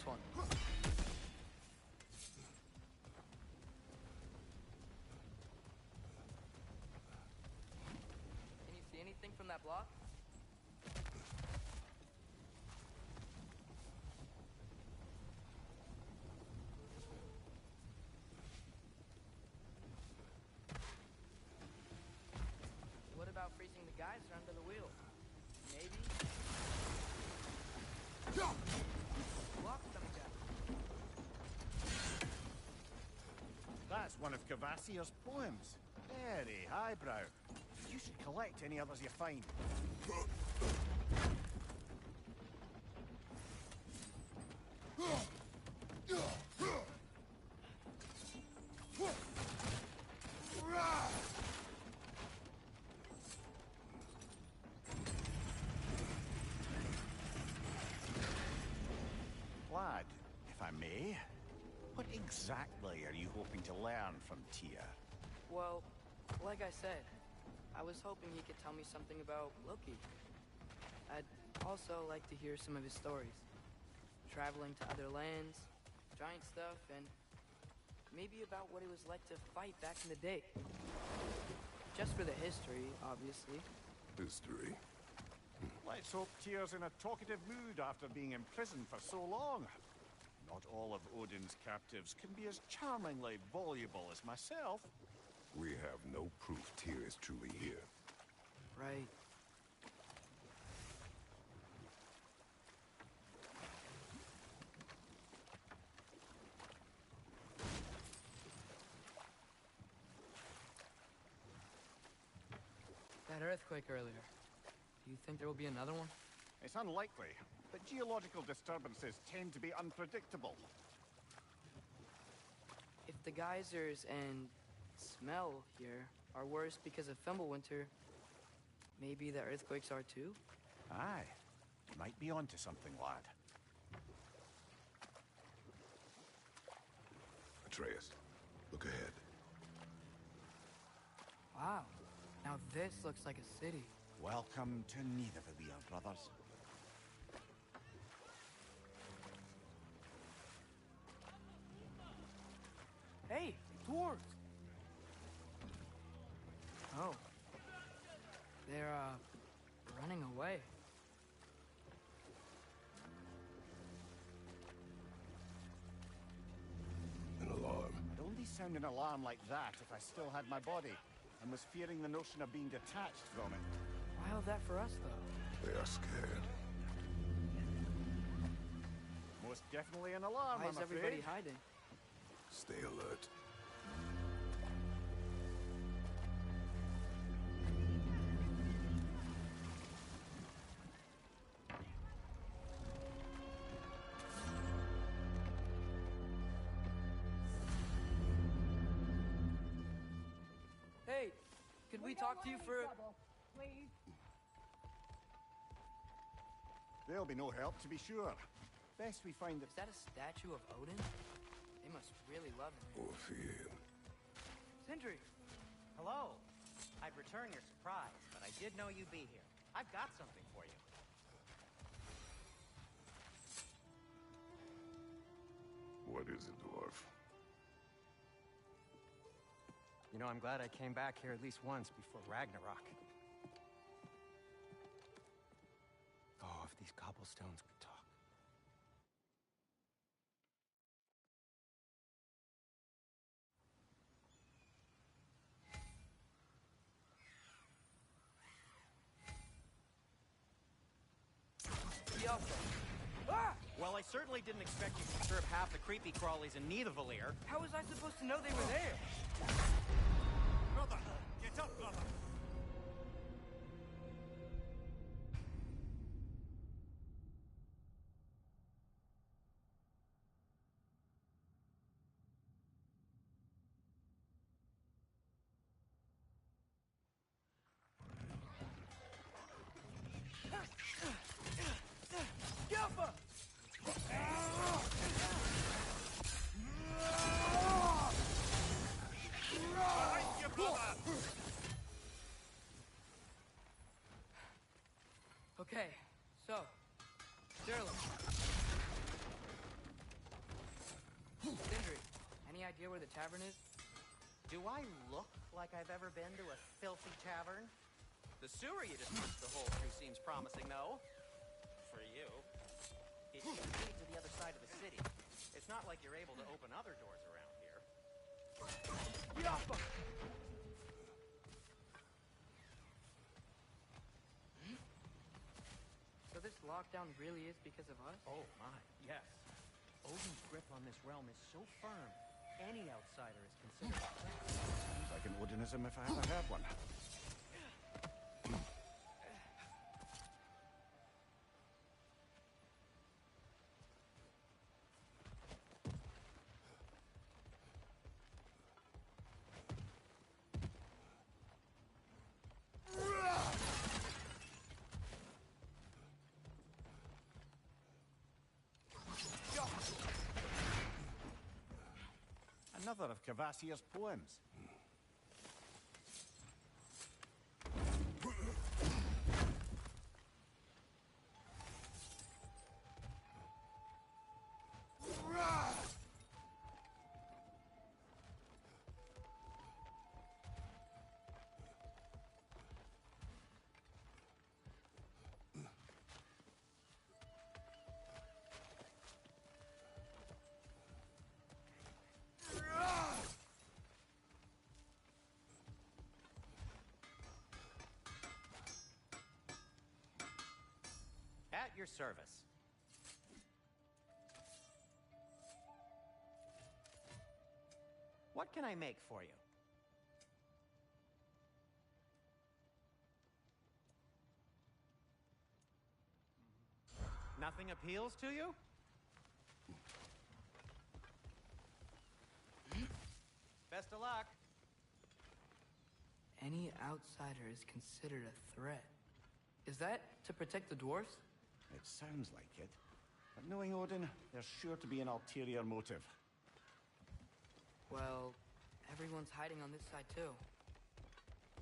one. Can you see anything from that block? What about freezing the geyser under the wheel? Maybe? Block coming down. That's one of Cavassier's poems. Very highbrow. You should collect any others you find. Lad, if I may, what exactly are you hoping to learn from Tyr? Well, like I said, I was hoping he could tell me something about Loki. I'd also like to hear some of his stories. Traveling to other lands, giant stuff, and maybe about what it was like to fight back in the day. Just for the history, obviously. History. Let's hope Tyr's in a talkative mood after being imprisoned for so long. Not all of Odin's captives can be as charmingly voluble as myself. We have no proof Tyr is truly here. Right. That earthquake earlier. Do you think there will be another one? It's unlikely, but geological disturbances tend to be unpredictable. If the geysers and smell here are worse because of Fimbulwinter, maybe the earthquakes are too? Aye. You might be onto something, lad. Atreus, look ahead. Wow. Now this looks like a city. Welcome to Nidavellir, brothers. Hey, dwarves! Oh. They're, running away. An alarm. I'd only sound an alarm like that if I still had my body, and was fearing the notion of being detached from it. Wild that for us, though. They are scared. Most definitely an alarm, Why I'm is everybody afraid. hiding? Stay alert. Hey, could we talk to you for... Please. There'll be no help, to be sure. Best we find Is that a statue of Odin? They must really love him. Orpheum. Sindri! Hello. I'd return your surprise, but I did know you'd be here. I've got something for you. What is it, dwarf? You know, I'm glad I came back here at least once before Ragnarok. Oh, if these cobblestones could talk. Ah! Well, I certainly didn't expect you to disturb half the creepy crawlies in Nidavellir. How was I supposed to know they were there? Brother! Get up, brother! Gilfa! Behind you, brother! Okay, so, Sterling. Sindri, any idea where the tavern is? Do I look like I've ever been to a filthy tavern? The sewer you just punched the hole through seems promising, though. For you. It should lead to the other side of the city. It's not like you're able to open other doors around here. Yappa! So this lockdown really is because of us? Oh my, yes. Odin's grip on this realm is so firm, any outsider is considered a threat. Sounds like an Odinism if I ever heard one. Another of Cavassier's poems. At your service. What can I make for you? Nothing appeals to you? Best of luck. Any outsider is considered a threat. Is that to protect the dwarves? It sounds like it. But knowing Odin, there's sure to be an ulterior motive. Well, everyone's hiding on this side too.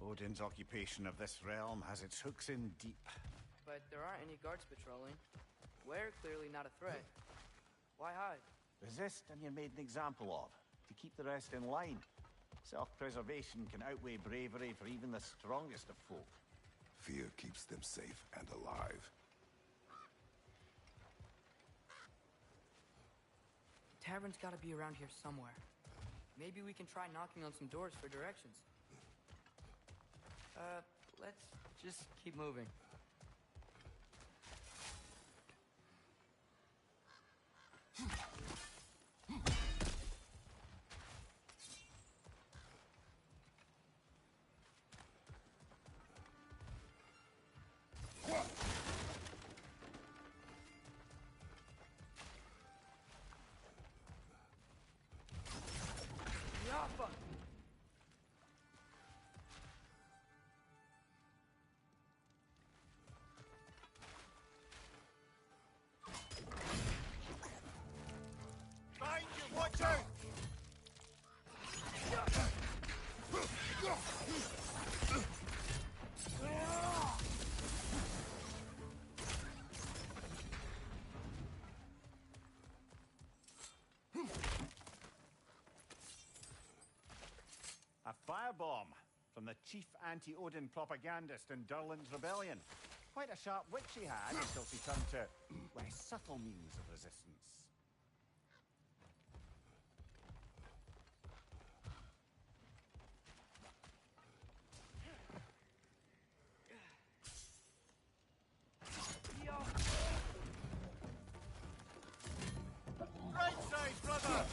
Odin's occupation of this realm has its hooks in deep. But there aren't any guards patrolling. We're clearly not a threat. Why hide? Resist and you're made an example of, to keep the rest in line. Self-preservation can outweigh bravery for even the strongest of folk. Fear keeps them safe and alive. The tavern's gotta be around here somewhere. Maybe we can try knocking on some doors for directions. Let's just keep moving. Yappa! Behind you, watch out! A firebomb from the chief anti-Odin propagandist in Durland's rebellion. Quite a sharp wit she had until she turned to less subtle means of resistance. Right side, brother!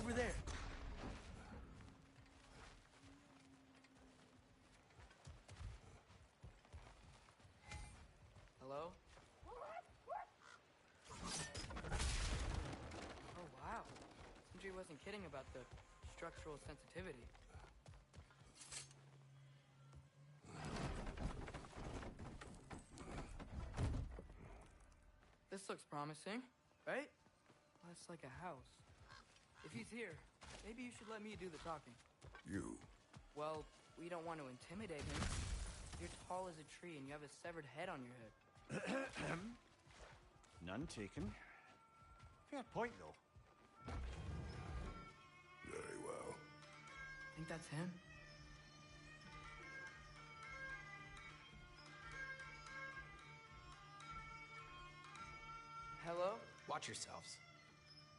over there. Hello? Oh, wow. Sindri wasn't kidding about the structural sensitivity. This looks promising, right? Less like a house. If he's here, maybe you should let me do the talking. You? Well, we don't want to intimidate him. You're tall as a tree and you have a severed head on your head. None taken. Fair point, though. Very well. Think that's him? Hello? Watch yourselves.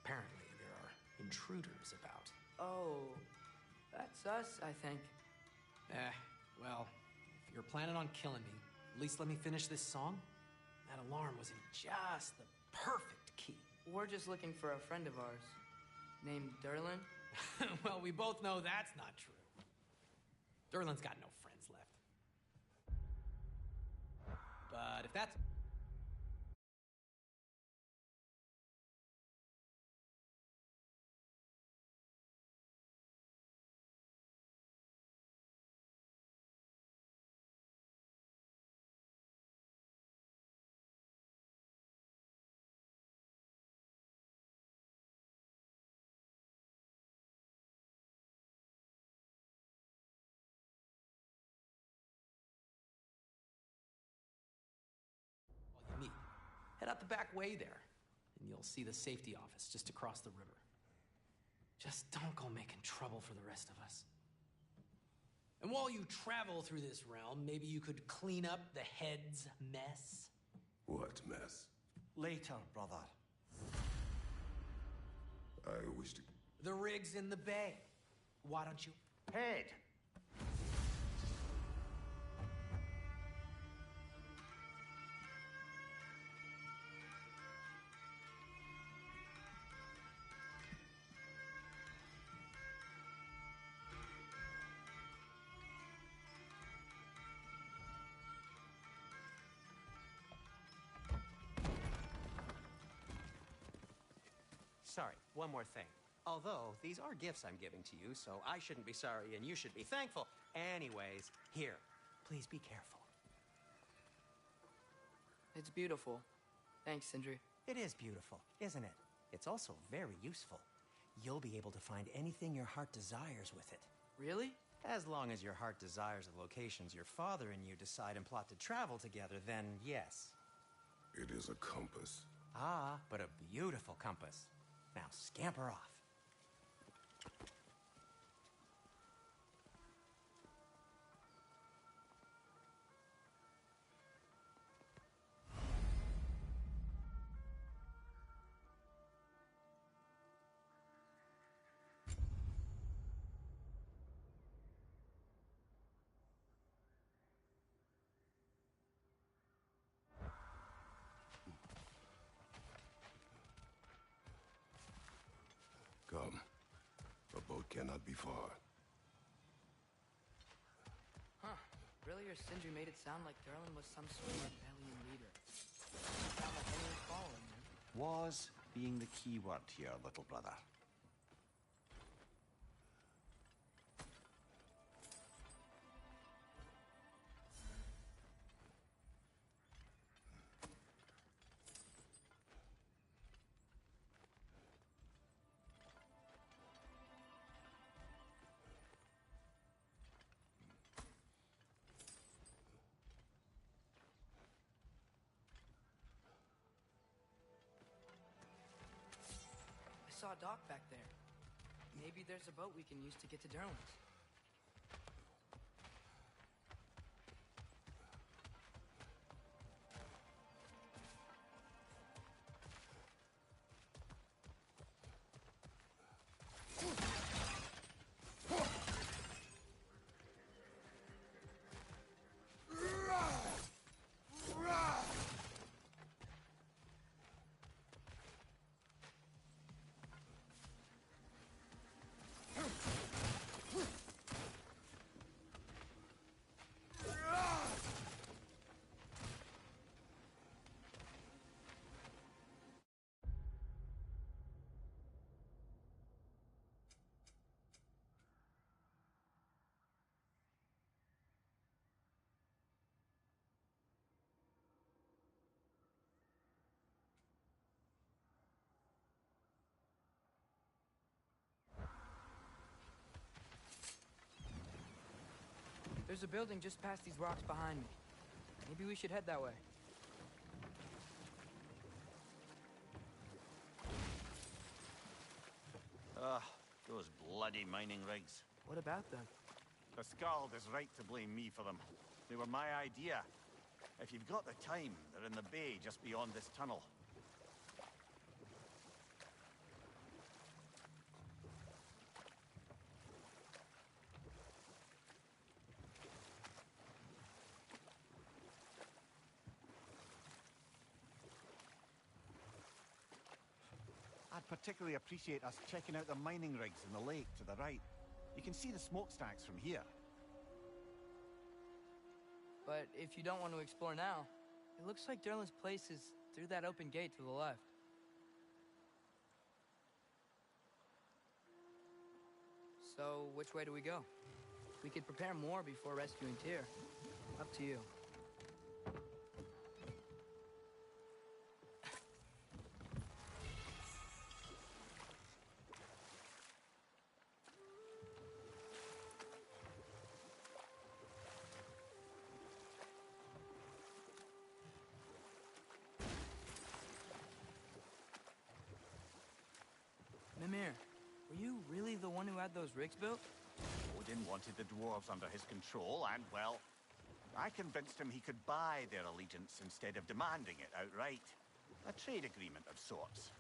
Apparently, there are intruders about. Oh, that's us, I think. Well, if you're planning on killing me, at least let me finish this song. That alarm was in just the perfect key. We're just looking for a friend of ours, named Derlin. Well, we both know that's not true. Derlin's got no friends left. But if that's... all you need. Head out the back way there, and you'll see the safety office just across the river. Just don't go making trouble for the rest of us. And while you travel through this realm, maybe you could clean up the head's mess? What mess? Later, brother. I wish to... The rig's in the bay. Why don't you... Head! Sorry, one more thing. Although, these are gifts I'm giving to you, so I shouldn't be sorry and you should be thankful. Anyways, here, please be careful. It's beautiful. Thanks, Sindri. It is beautiful, isn't it? It's also very useful. You'll be able to find anything your heart desires with it. Really? As long as your heart desires the locations your father and you decide and plot to travel together, then yes. It is a compass. Ah, but a beautiful compass. Now scamper off. Come. The boat cannot be far. Huh. Earlier, Sindri made it sound like Derlin was some sort of rebellion leader. Didn't sound like anyone following him. Was being the key word here, little brother. I saw a dock back there. Maybe there's a boat we can use to get to Derlin's. There's a building just past these rocks behind me. Maybe we should head that way. Ugh, those bloody mining rigs. What about them? The Skald is right to blame me for them. They were my idea. If you've got the time, they're in the bay just beyond this tunnel. I'd particularly appreciate us checking out the mining rigs in the lake to the right. You can see the smokestacks from here. But if you don't want to explore now, it looks like Derlin's place is through that open gate to the left. So, which way do we go? We could prepare more before rescuing Tyr. Up to you. Mimir, were you really the one who had those rigs built? Odin wanted the dwarves under his control, and, well, I convinced him he could buy their allegiance instead of demanding it outright. A trade agreement of sorts.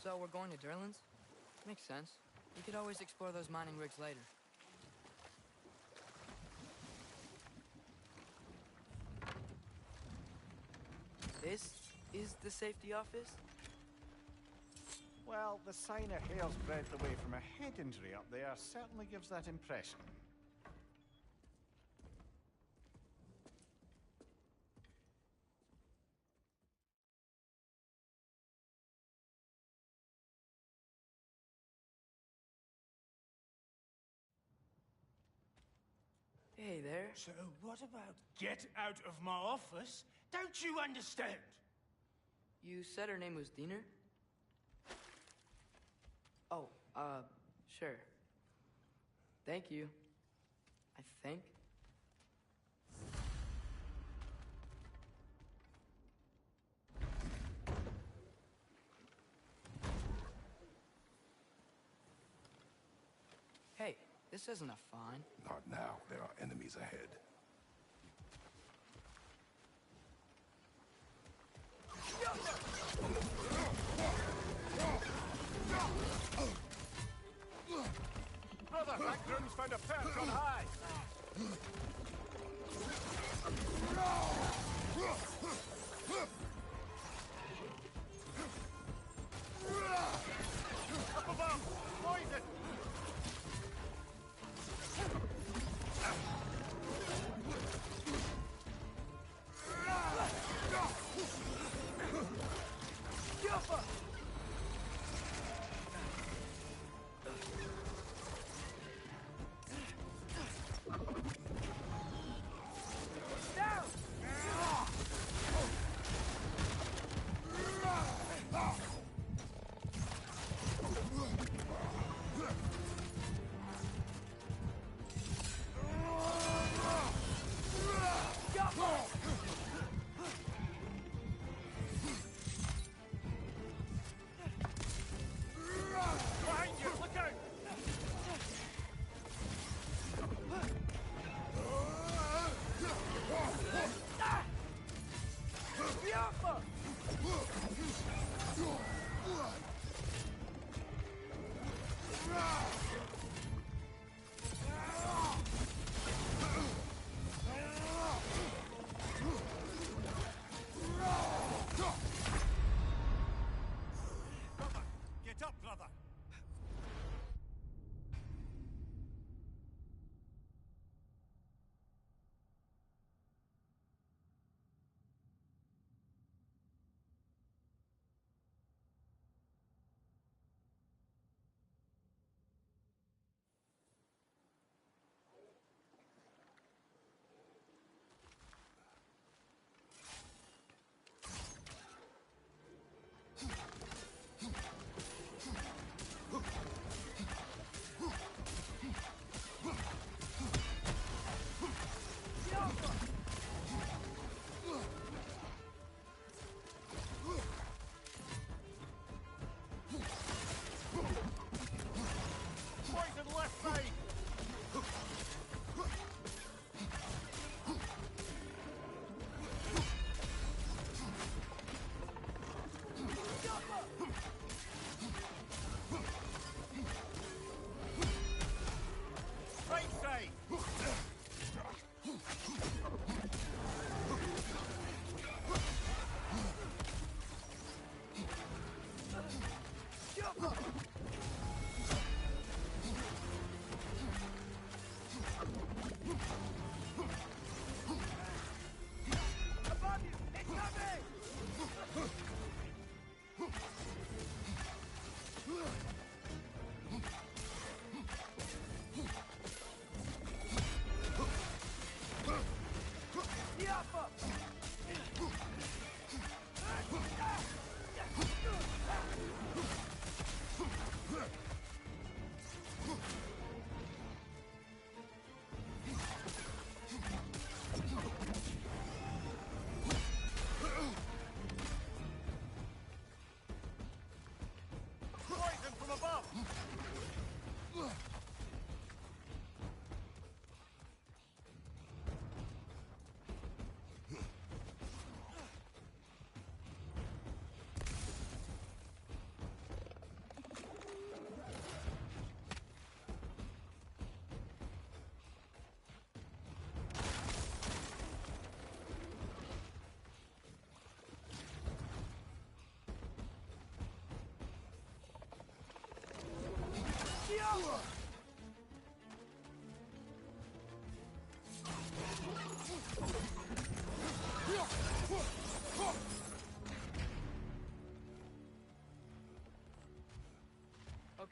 So we're going to Derlin's? Makes sense. We could always explore those mining rigs later. This is the safety office? Well, the sign a hair's breadth away from a head injury up there certainly gives that impression. Hey there. So what about get out of my office? Don't you understand? You said her name was Diener? Oh, sure. Thank you. I think. Hey, this isn't a fine. Not now. There are enemies ahead. Brother, that groom's found a perch on high! Up above! Poison!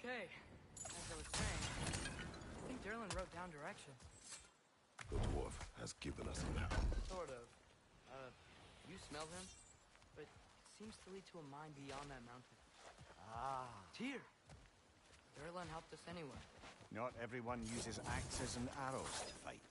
Okay, as I was saying, I think Derlin wrote down directions. The dwarf has given us a map. Sort of. You smell him? But it seems to lead to a mine beyond that mountain. Ah. Tyr! Derlin helped us anyway. Not everyone uses axes and arrows to fight.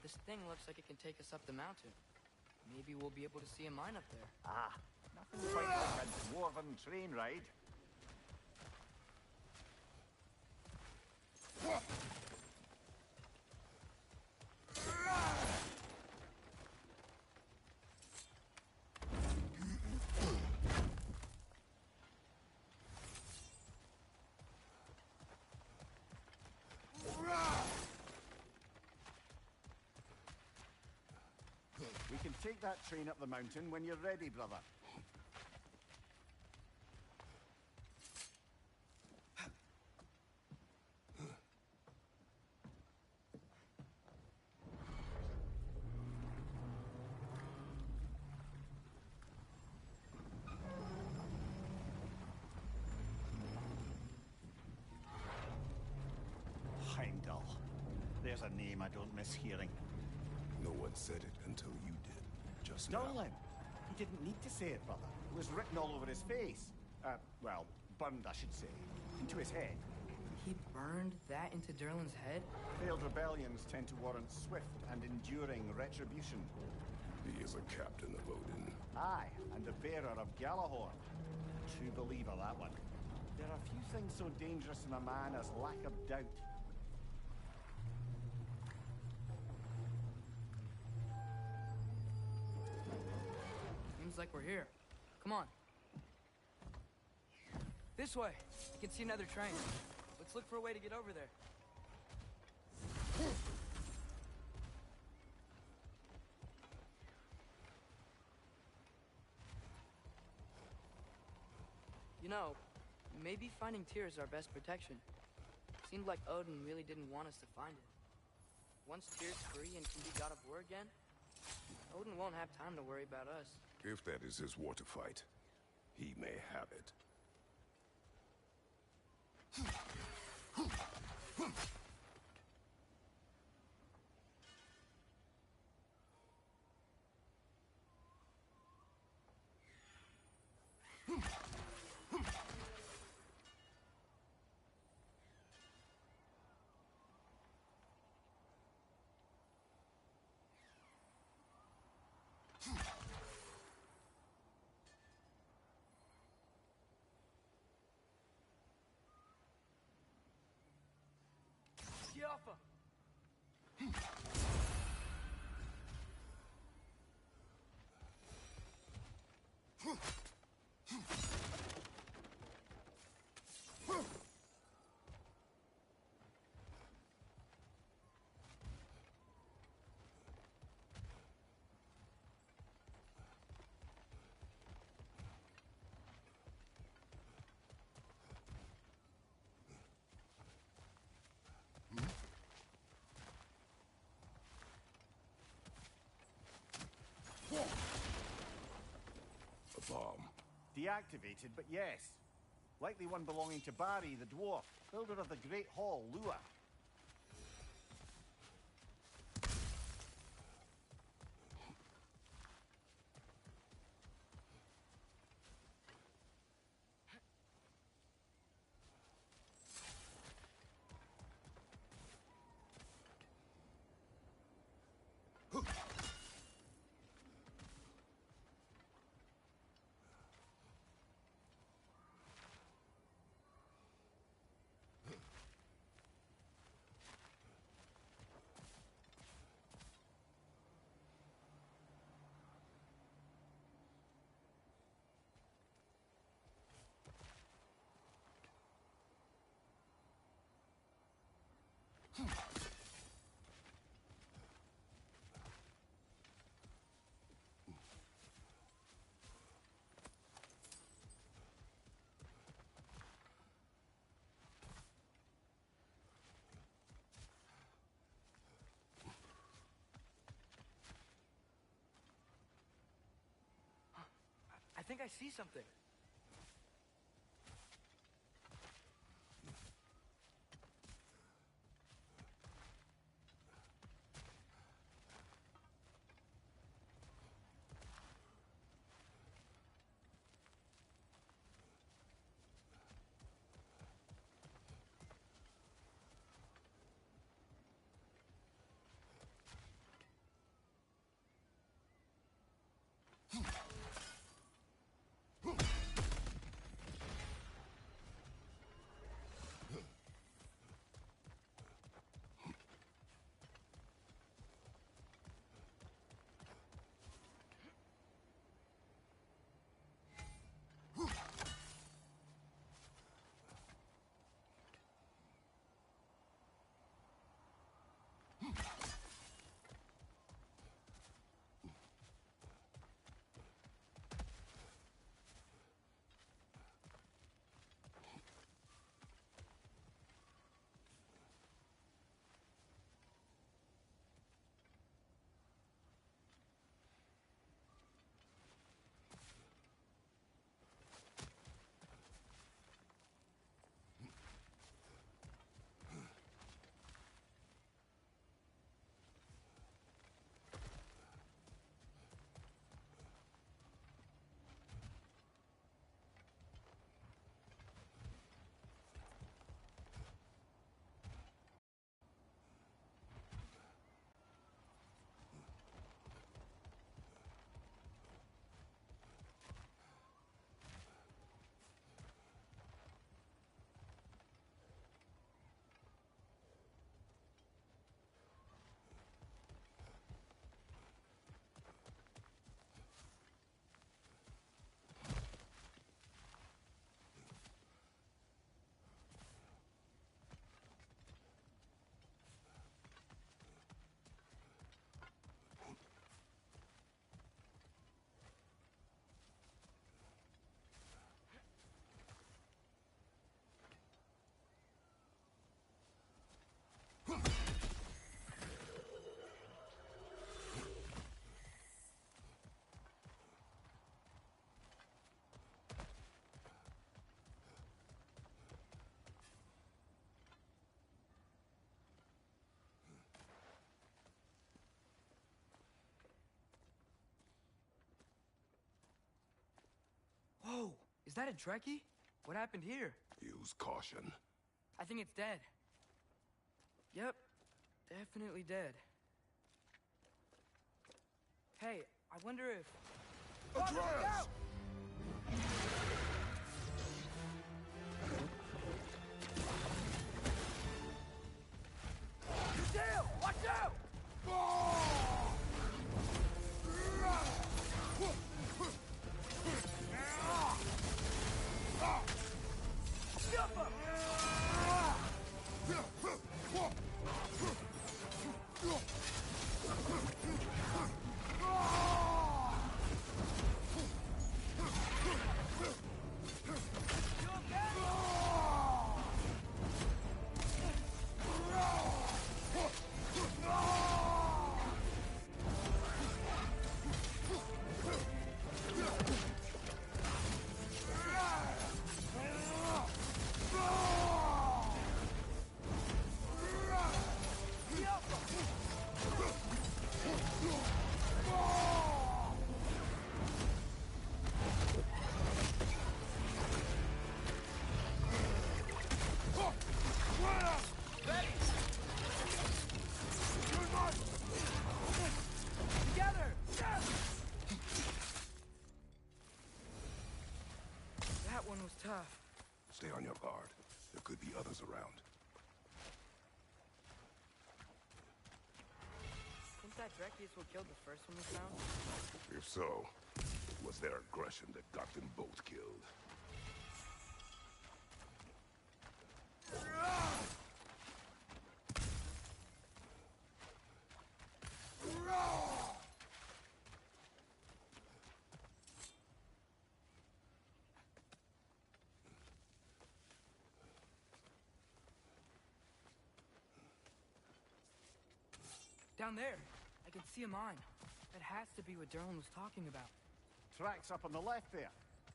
This thing looks like it can take us up the mountain. Maybe we'll be able to see a mine up there. Ah, nothing quite like a dwarven train ride. We can take that train up the mountain when you're ready, brother. Heimdall. There's a name I don't miss hearing. No one said it until you did, just now. Dolan. He didn't need to say it, brother. It was written all over his face. Well, burned, I should say. Into his head. He burned that into Derlin's head? Failed rebellions tend to warrant swift and enduring retribution. He is a captain of Odin. Aye, and the bearer of Galahorn. True believer, that one. There are few things so dangerous in a man as lack of doubt. Seems like we're here. Come on. This way. You can see another train. Let's look for a way to get over there. You know, maybe finding Tyr is our best protection. Seemed like Odin really didn't want us to find it. Once Tyr's free and can be god of war again, Odin won't have time to worry about us. If that is his war to fight, he may have it. deactivated, but yes. Likely one belonging to Barry, the dwarf, builder of the Great Hall, Lua. I think I see something. Whoa! Is that a Trekkie? What happened here? Use caution. I think it's dead. Yep. Definitely dead. Hey, I wonder if... Atreus! Dale! Watch out! Jump him! tough. Stay on your guard. There could be others around. Think that Dreck is what killed the first one we found? If so, it was their aggression that got them both killed. Down there, I can see a mine. That has to be what Derlin was talking about. Tracks up on the left there.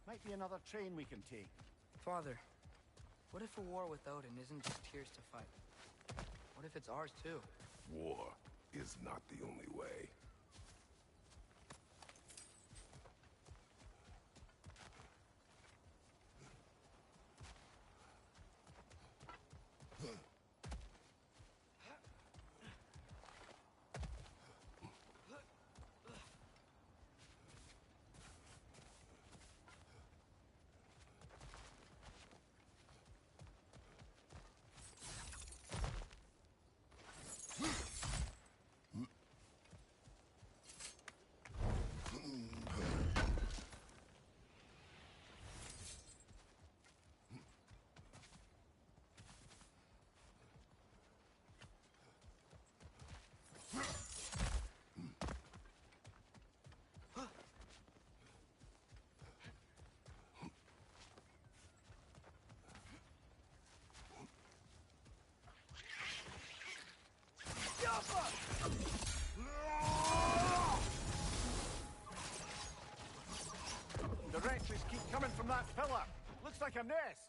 Might be another train we can take. Father, what if a war with Odin isn't just Tyr's to fight? What if it's ours too? War is not the only way. The wretches keep coming from that pillar. Looks like a nest.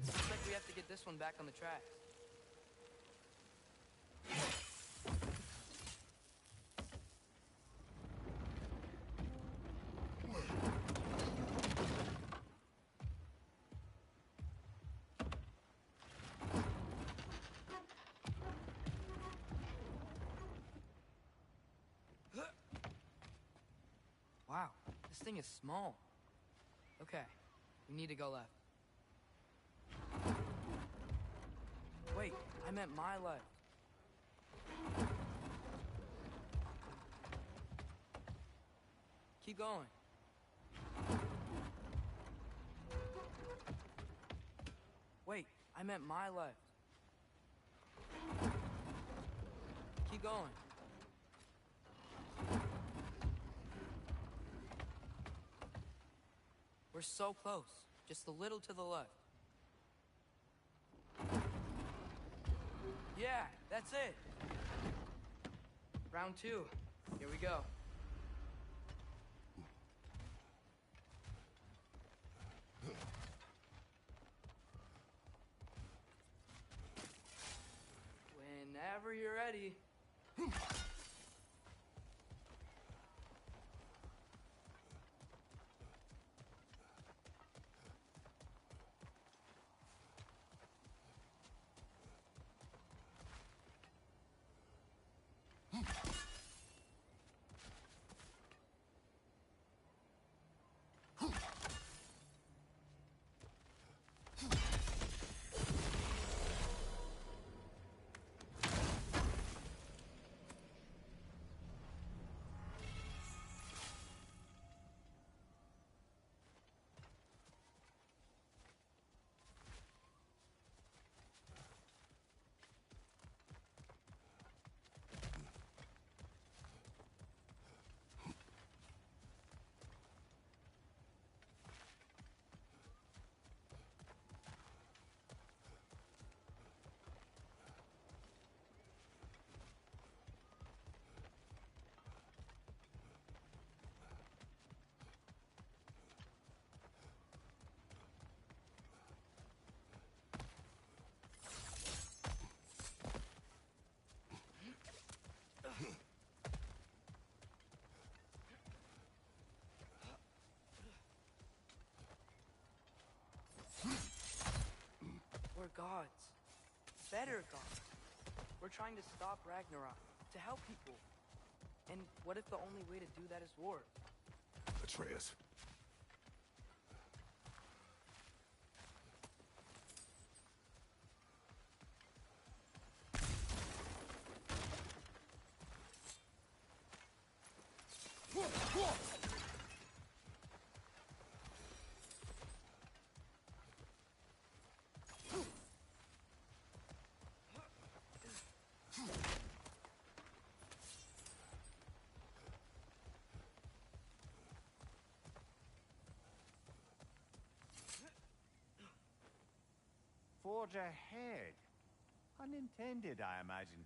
Looks like we have to get this one back on the tracks. Wow, this thing is small. Okay, we need to go left. Wait, I meant my left. Keep going. Wait, I meant my left. Keep going. We're so close. Just a little to the left. Yeah, that's it. Round 2. Here we go. Whenever you're ready. gods. Better gods. We're trying to stop Ragnarok, to help people. And what if the only way to do that is war? Atreus. Forge ahead. Unintended, I imagine.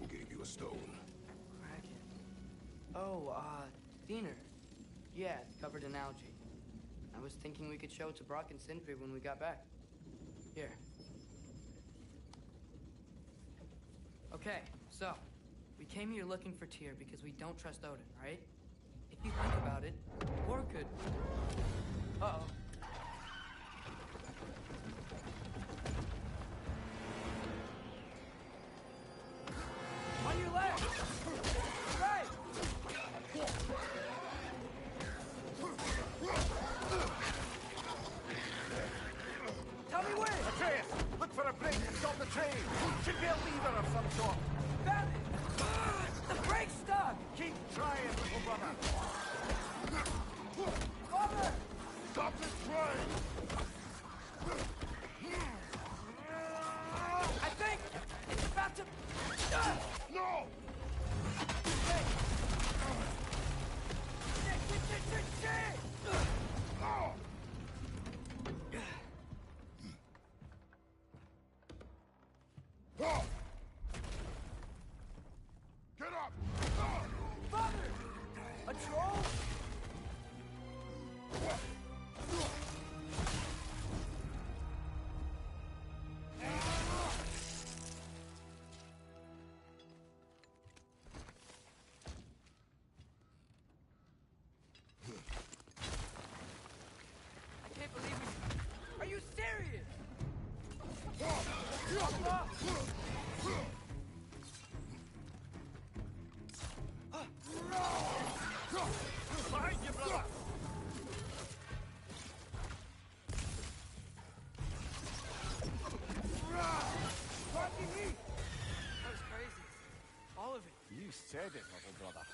Gave you a stone. Kraken. Oh, Diener. Yeah, it's covered in algae. I was thinking we could show it to Brock and Sindri when we got back. Here. Okay, so, we came here looking for Tyr because we don't trust Odin, right? If you think about it, war could... Uh-oh. On your left! Right! Tell me when! Atreus! Look for a break to stop the train! Should be a lever of some sort! Found it! The brake's stuck! Keep trying, little brother! Father! Stop this train! I think it's about to... No! Shit! Get up! Father! A troll? I can't believe we... Are you serious? Behind you, brother! That was crazy. All of it. You said it, little brother.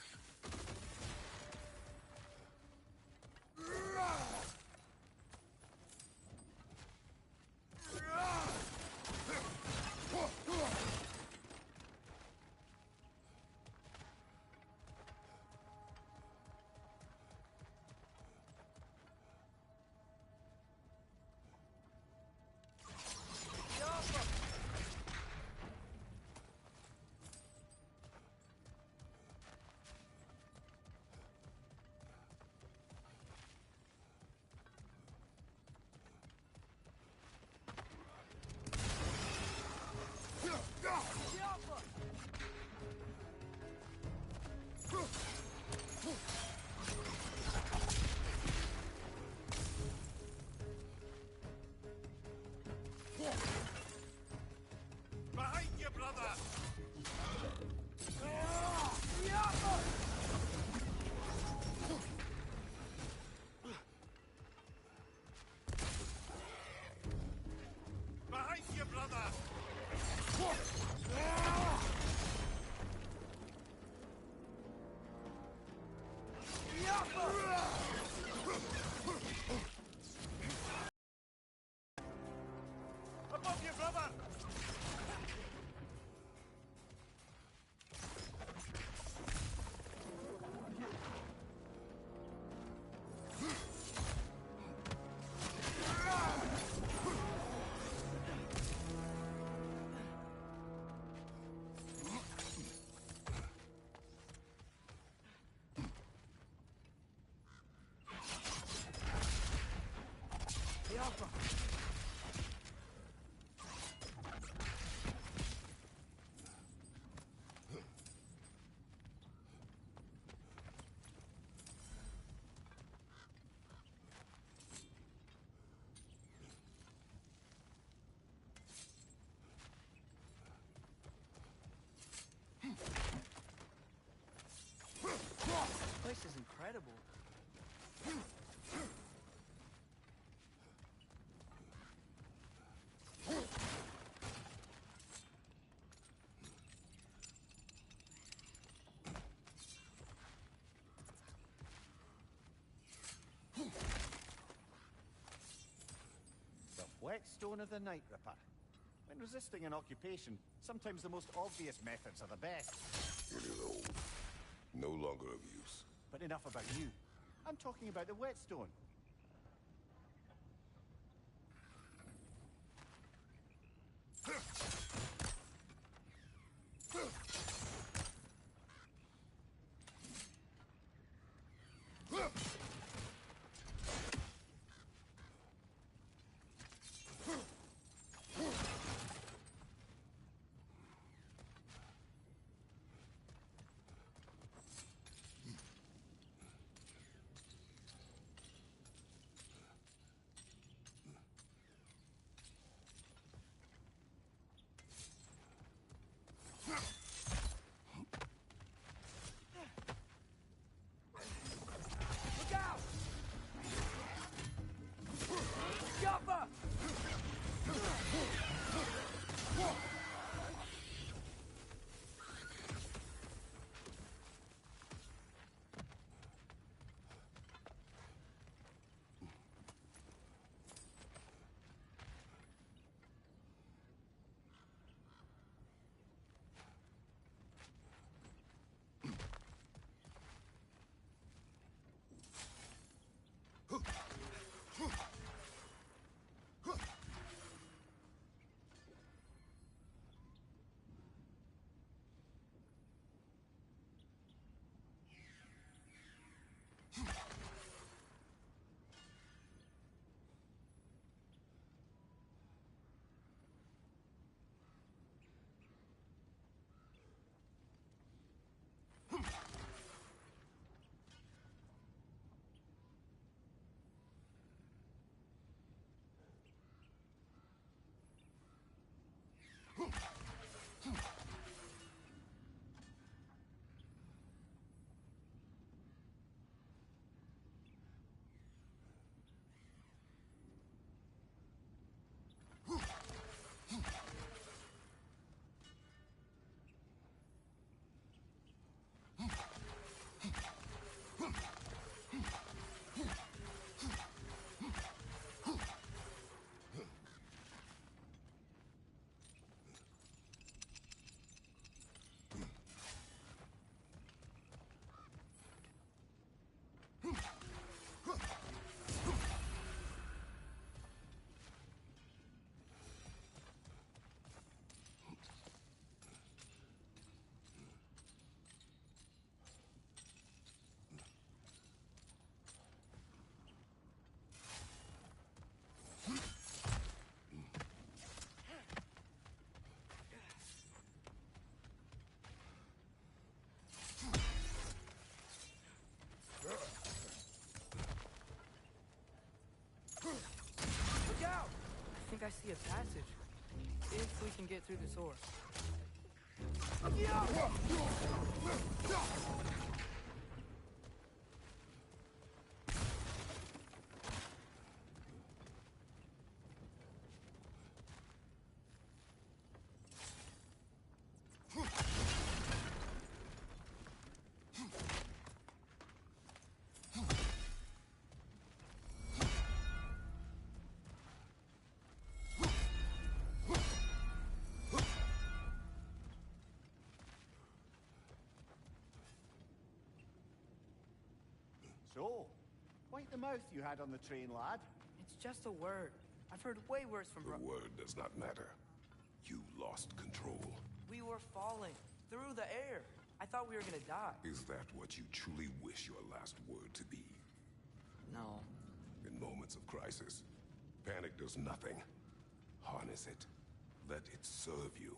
Behind you, brother! Behind you, brother! This place is incredible. The whetstone of the Night Ripper. When resisting an occupation, sometimes the most obvious methods are the best. It is old. No longer of use. But enough about you. I'm talking about the whetstone. I think I see a passage. If we can get through this door. So, wipe the mouth you had on the train, lad. It's just a word. I've heard way worse from The word does not matter. You lost control. We were falling through the air. I thought we were gonna die. Is that what you truly wish your last word to be? No. In moments of crisis, Panic does nothing. Harness it. Let it serve you.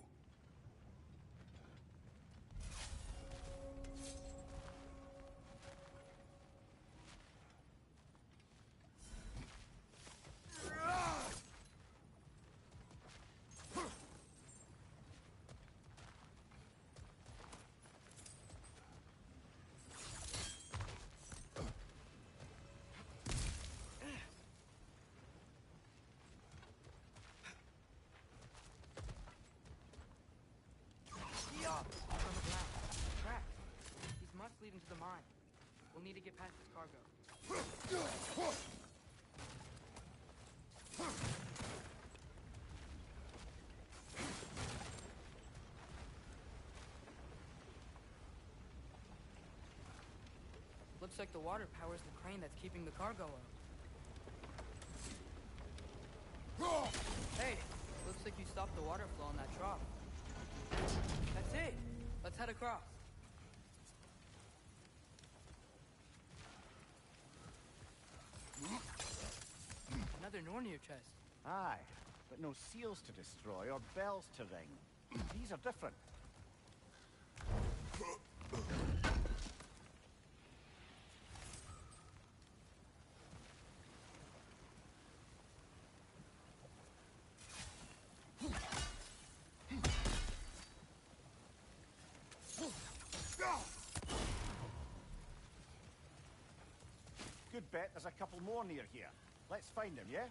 Leading to the mine. We'll need to get past this cargo. Looks like the water powers the crane that's keeping the cargo up. Hey, looks like you stopped the water flow in that trough. That's it. Let's head across. Another Nornir chest. Aye, but no seals to destroy or bells to ring. These are different. Good bet there's a couple more near here. Let's find them, yeah?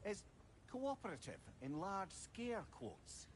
Is cooperative in large scare quotes.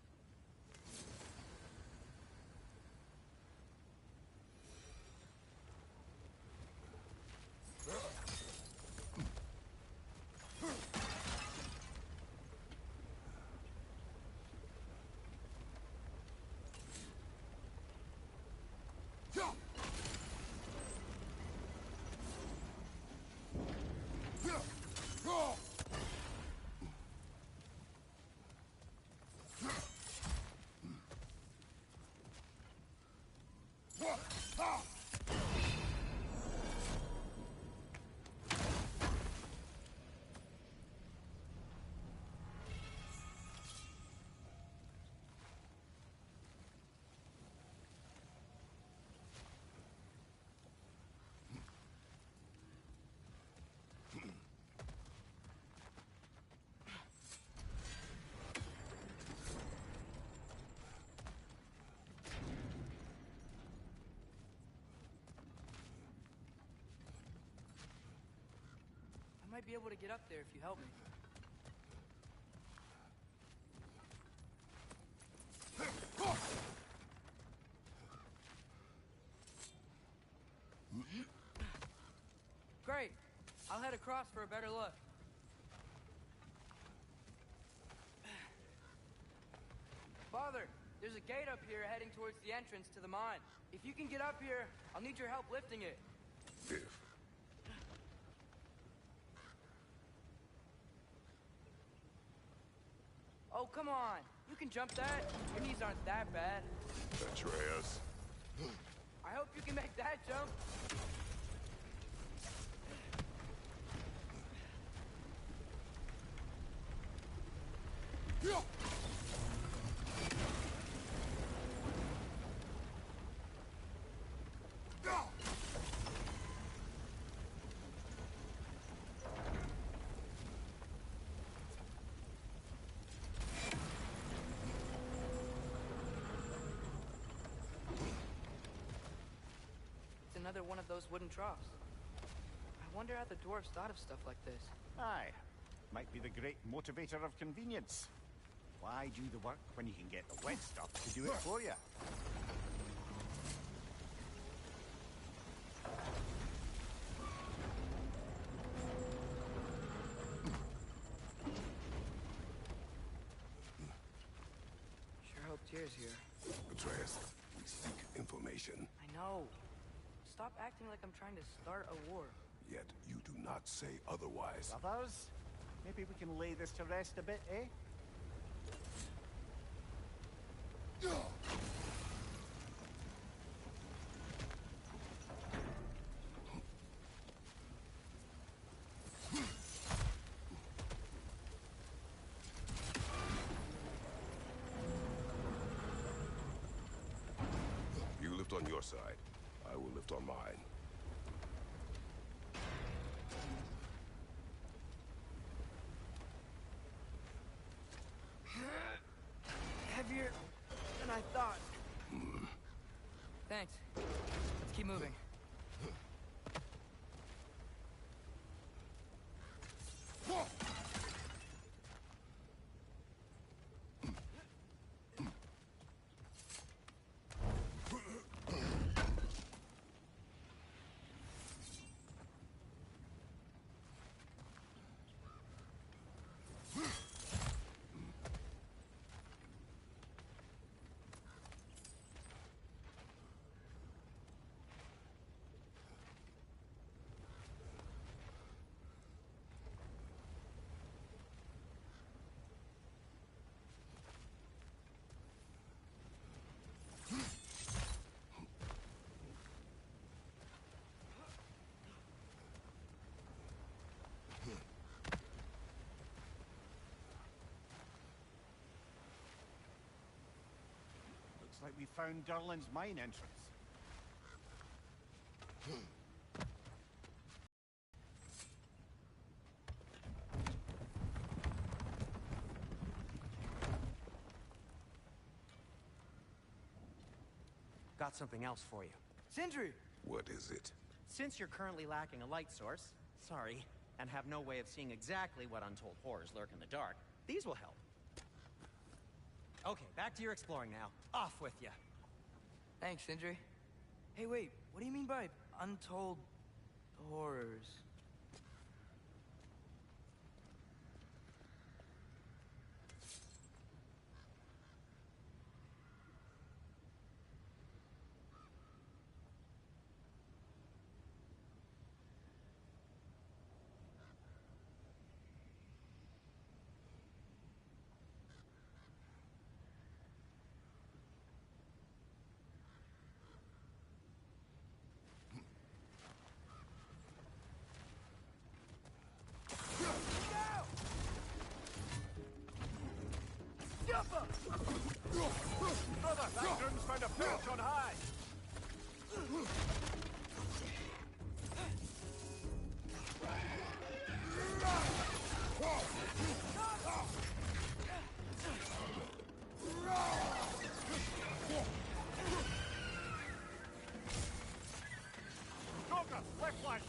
I might be able to get up there if you help me. Great. I'll head across for a better look. Father, there's a gate up here heading towards the entrance to the mine. If you can get up here, I'll need your help lifting it. If. Oh, come on. You can jump that. Your knees aren't that bad. Atreus. I hope you can make that jump. Another one of those wooden troughs. I wonder how the dwarves thought of stuff like this. Aye. Might be the great motivator of convenience. Why do the work when you can get the wet stuff to do it for you? Tyr's here. Atreus, we seek information. I know. Stop acting like I'm trying to start a war. Yet you do not say otherwise. Brothers, maybe we can lay this to rest a bit, eh? You lift on your side. I will lift on mine. Heavier than I thought. Thanks. Let's keep moving. Looks like we found Durlin's mine entrance. Got something else for you. Sindri! What is it? Since you're currently lacking a light source, sorry, and have no way of seeing exactly what untold horrors lurk in the dark, these will help. Okay, back to your exploring now. Off with you. Thanks, Sindri. Hey, wait, what do you mean by untold horrors? Brother, that groom's found a perch on high! Joker, left flank!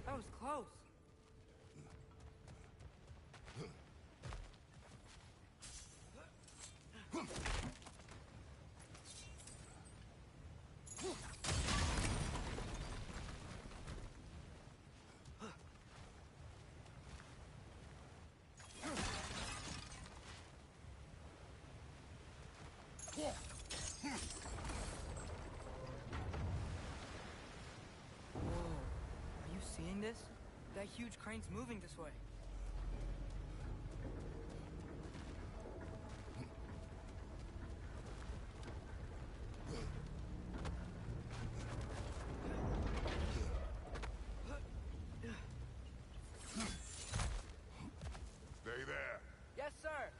That was close. Are you seeing this? That huge crane's moving this way. Stay there. Yes, sir.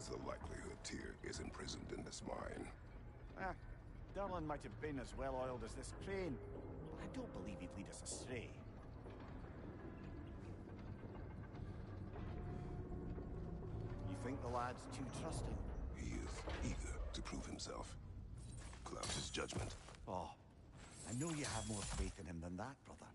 the likelihood Tyr is imprisoned in this mine? Durlin might have been as well-oiled as this crane. I don't believe he'd lead us astray. You think the lad's too trusting? He is eager to prove himself. Clouds his judgment. Oh, I know you have more faith in him than that, brother.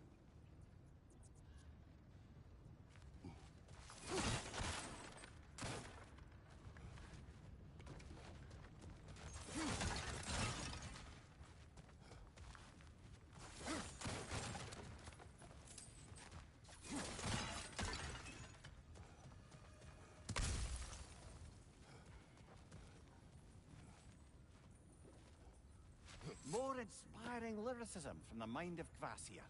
More inspiring lyricism from the mind of Kvasir.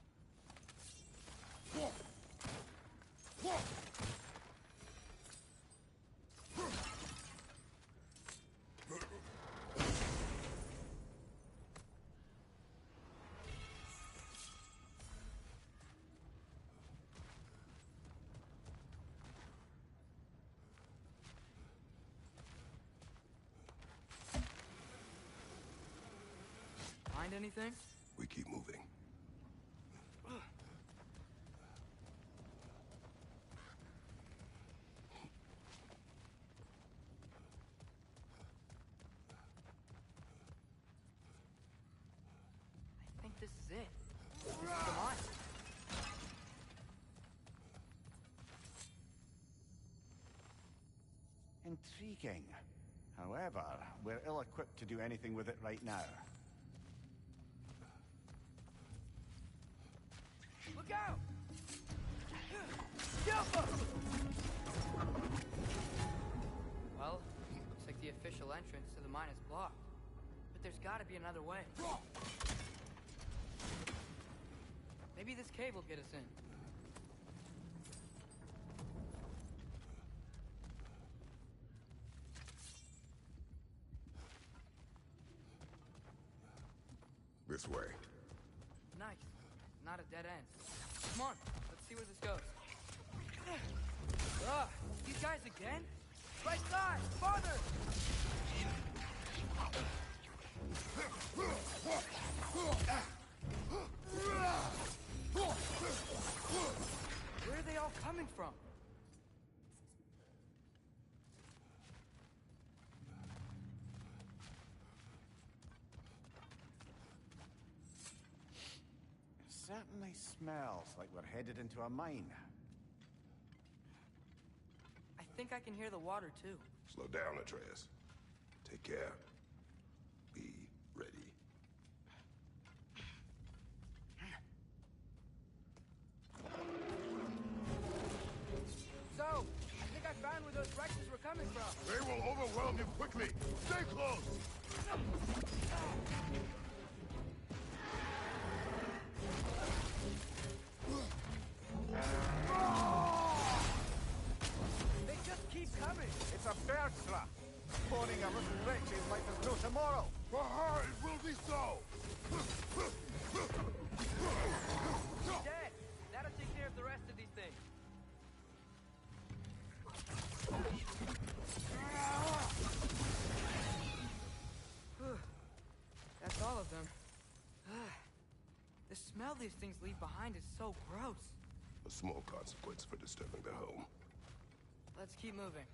Find anything? We keep moving. I think this is it. Come on. Intriguing. However, we're ill-equipped to do anything with it right now. Look out! Well, looks like the official entrance to the mine is blocked. But there's gotta be another way. Maybe this cave will get us in. This way. Nice. Not a dead end. Come on, let's see where this goes. These guys again? Right side! Farther! Where are they all coming from? Certainly smells like we're headed into a mine. I think I can hear the water too. Slow down, Atreus. Take care. Be ready. So, I think I found where those Rexes were coming from. They will overwhelm you quickly. Stay close. They just keep coming. It's a bird trap. Spawning a little wretch is like there's no tomorrow. For her, it will be so. Dead. That'll take care of the rest of these things. That's all of them. The smell these things leave behind is so gross. A small consequence for disturbing their home. Let's keep moving.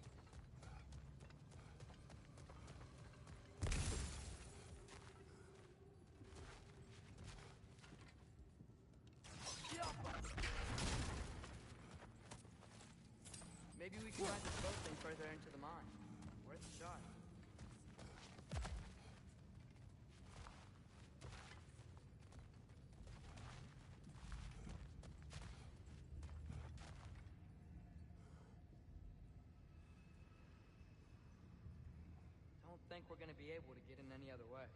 Maybe we can find the boat thing further into the mine. Worth a shot. Don't think we're gonna be able to get in any other way.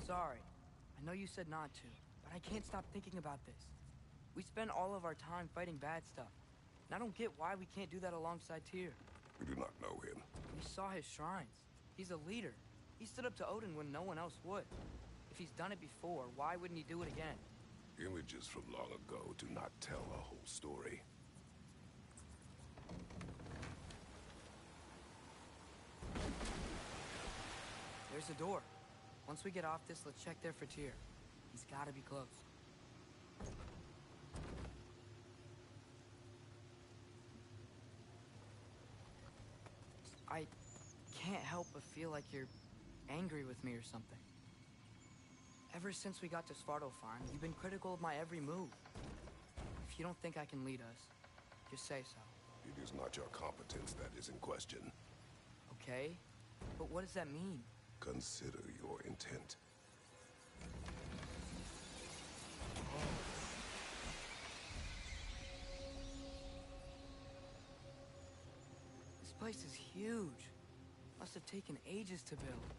sorry. I know you said not to, but I can't stop thinking about this. We spend all of our time fighting bad stuff, and I don't get why we can't do that alongside Tyr. We do not know him. We saw his shrines. He's a leader. He stood up to Odin when no one else would. If he's done it before, why wouldn't he do it again? Images from long ago do not tell a whole story. There's a door. Once we get off this, let's check there for Tyr. He's gotta be close. I can't help but feel like you're angry with me or something. Ever since we got to Svartalfheim, you've been critical of my every move. If you don't think I can lead us, just say so. It is not your competence that is in question. Okay? But what does that mean? Consider your intent. This place is huge. Must have taken ages to build.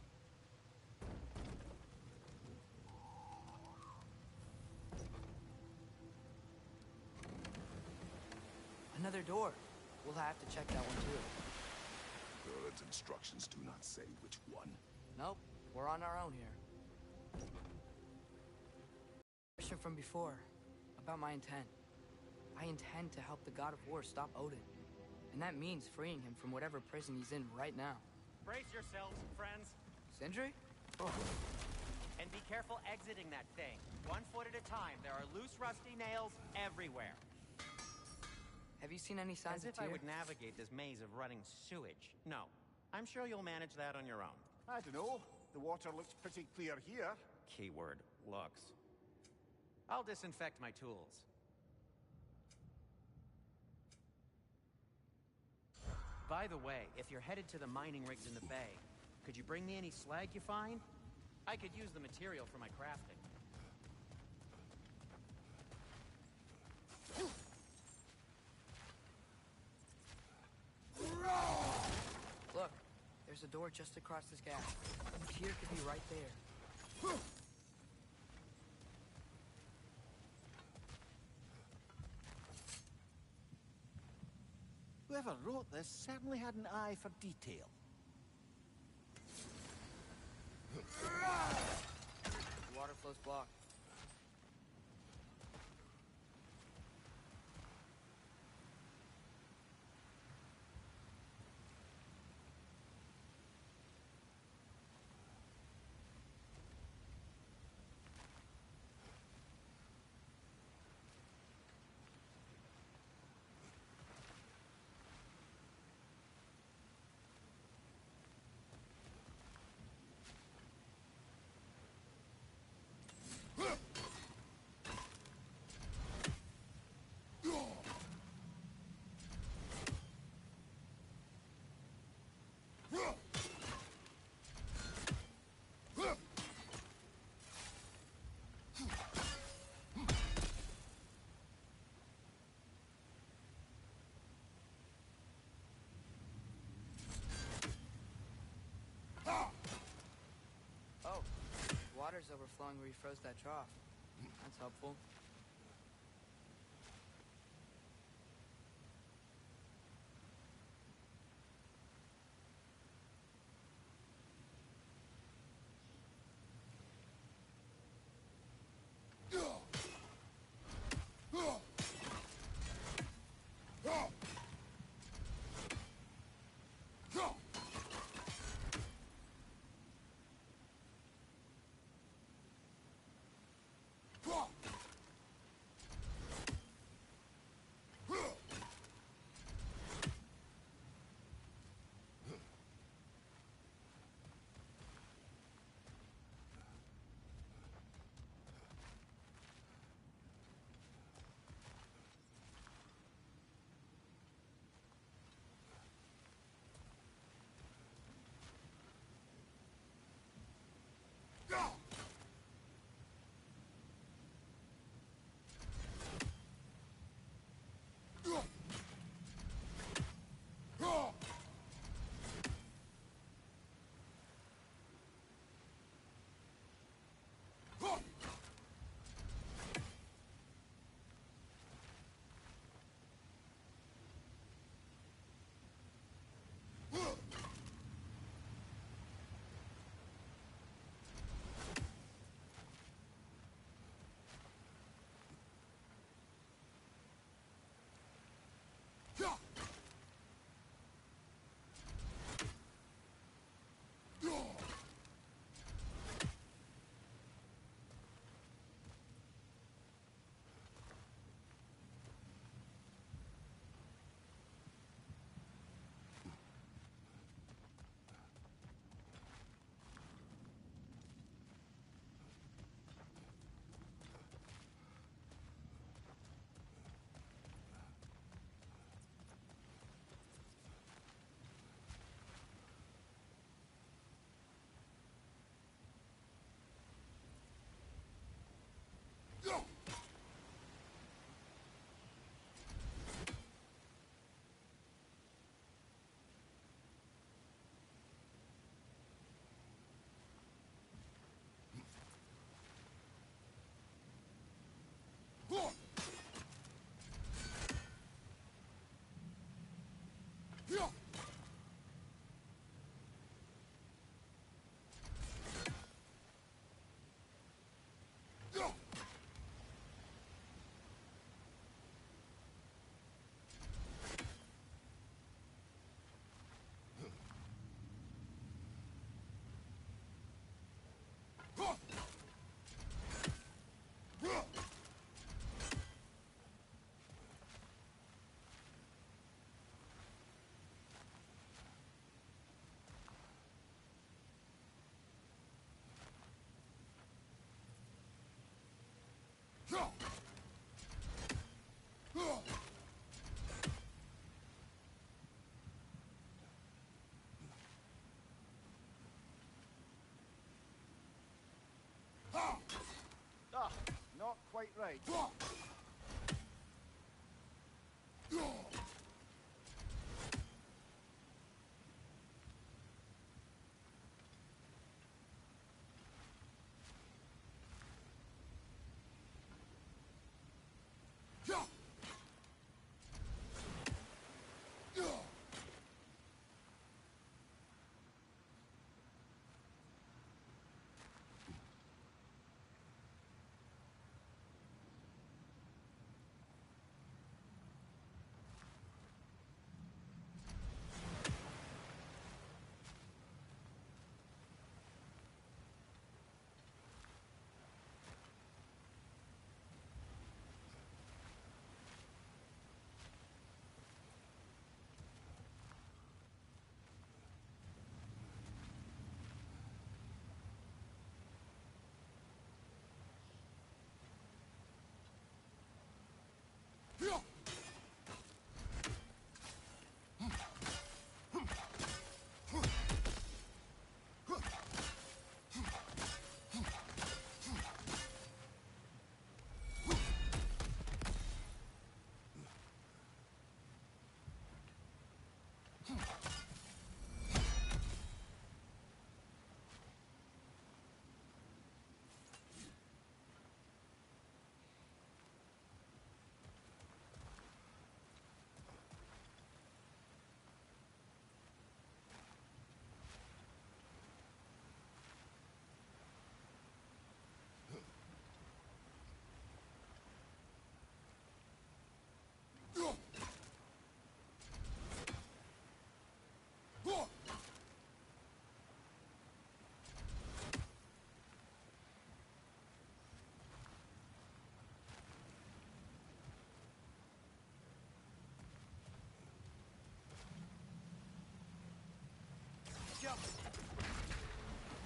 Another door. We'll have to check that one too. Erlen's instructions do not say which one. Nope, we're on our own here. Question from before, about my intent. I intend to help the God of War stop Odin. And that means freeing him from whatever prison he's in right now. Brace yourselves, friends. Sindri? And be careful exiting that thing. 1 foot at a time. There are loose, rusty nails everywhere. Have you seen any signs As of if I Tyr? would navigate this maze of running sewage. No. I'm sure you'll manage that on your own. I don't know. The water looks pretty clear here. Keyword, looks. I'll disinfect my tools. By the way, if you're headed to the mining rigs in the bay, could you bring me any slag you find? I could use the material for my crafting. Look, there's a door just across this gap. Tyr could be right there. Whoever wrote this certainly had an eye for detail. The water flow's blocked. Oh, water's overflowing where you froze that trough. That's helpful. quite right.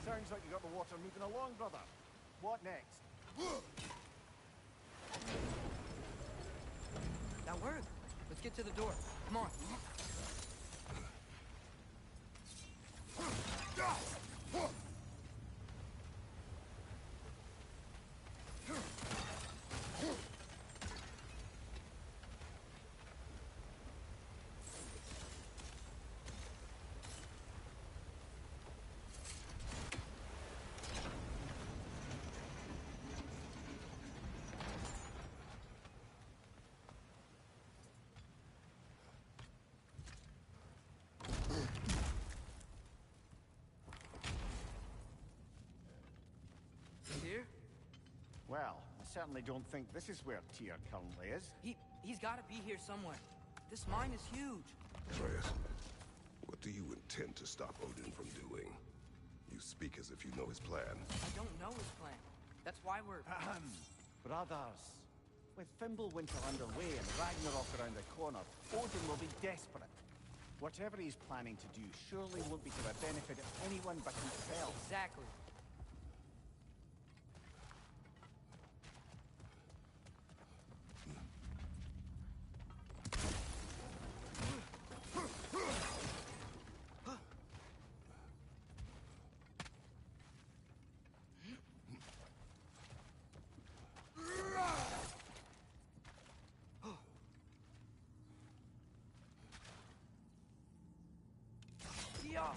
Sounds like you got the water moving along, brother. What next? That worked. Let's get to the door. Come on. Here? Well, I certainly don't think this is where Tyr currently is. He's got to be here somewhere. This mine is huge. Atreus, what do you intend to stop Odin from doing? You speak as if you know his plan. I don't know his plan. That's why we're... Ahem. Brothers, with Fimbulwinter underway and Ragnarok around the corner, Odin will be desperate. Whatever he's planning to do surely won't be to the benefit of anyone but himself. Exactly. Yeah.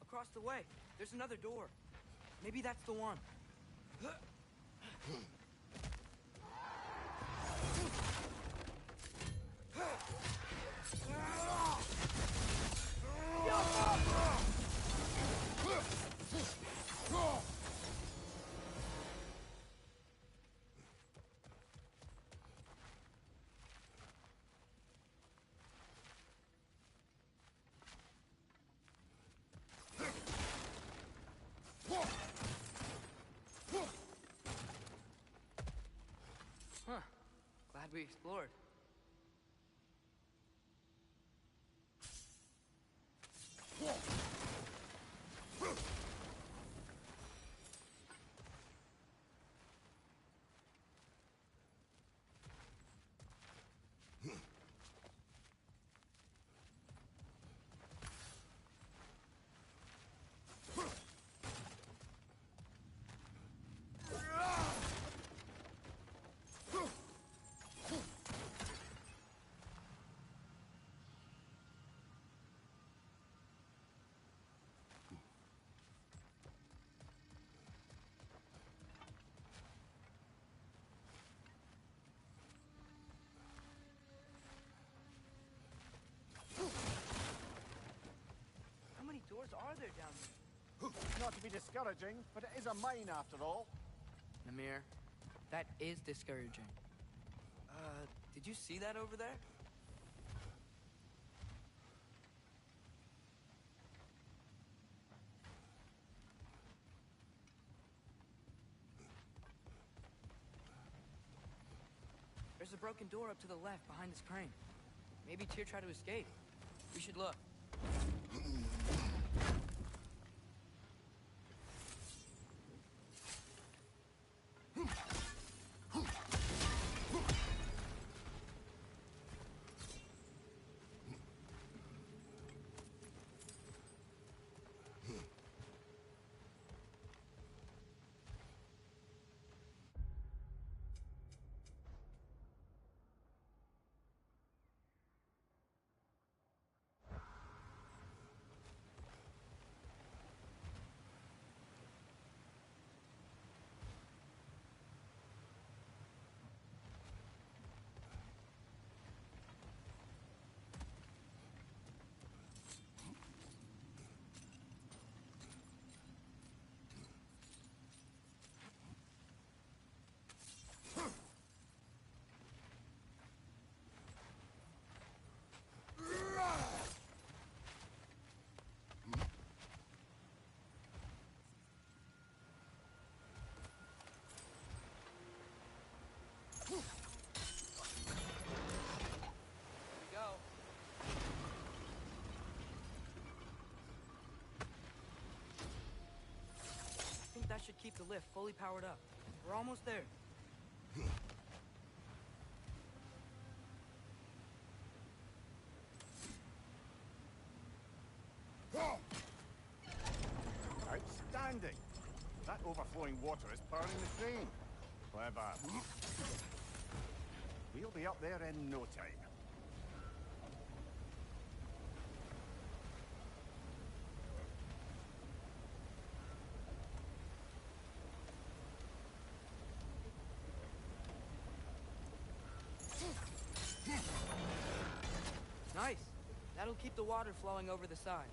Across the way, there's another door. Maybe that's the one. Huh. Glad we explored. How many doors are there down there? Not to be discouraging, but it is a mine after all. Namir, that is discouraging. Did you see that over there? There's a broken door up to the left behind this crane. Maybe Tyr tried to escape. We should look. That should keep the lift fully powered up. We're almost there. Outstanding! That overflowing water is powering the crane. Clever. We'll be up there in no time. Nice. That'll keep the water flowing over the sides.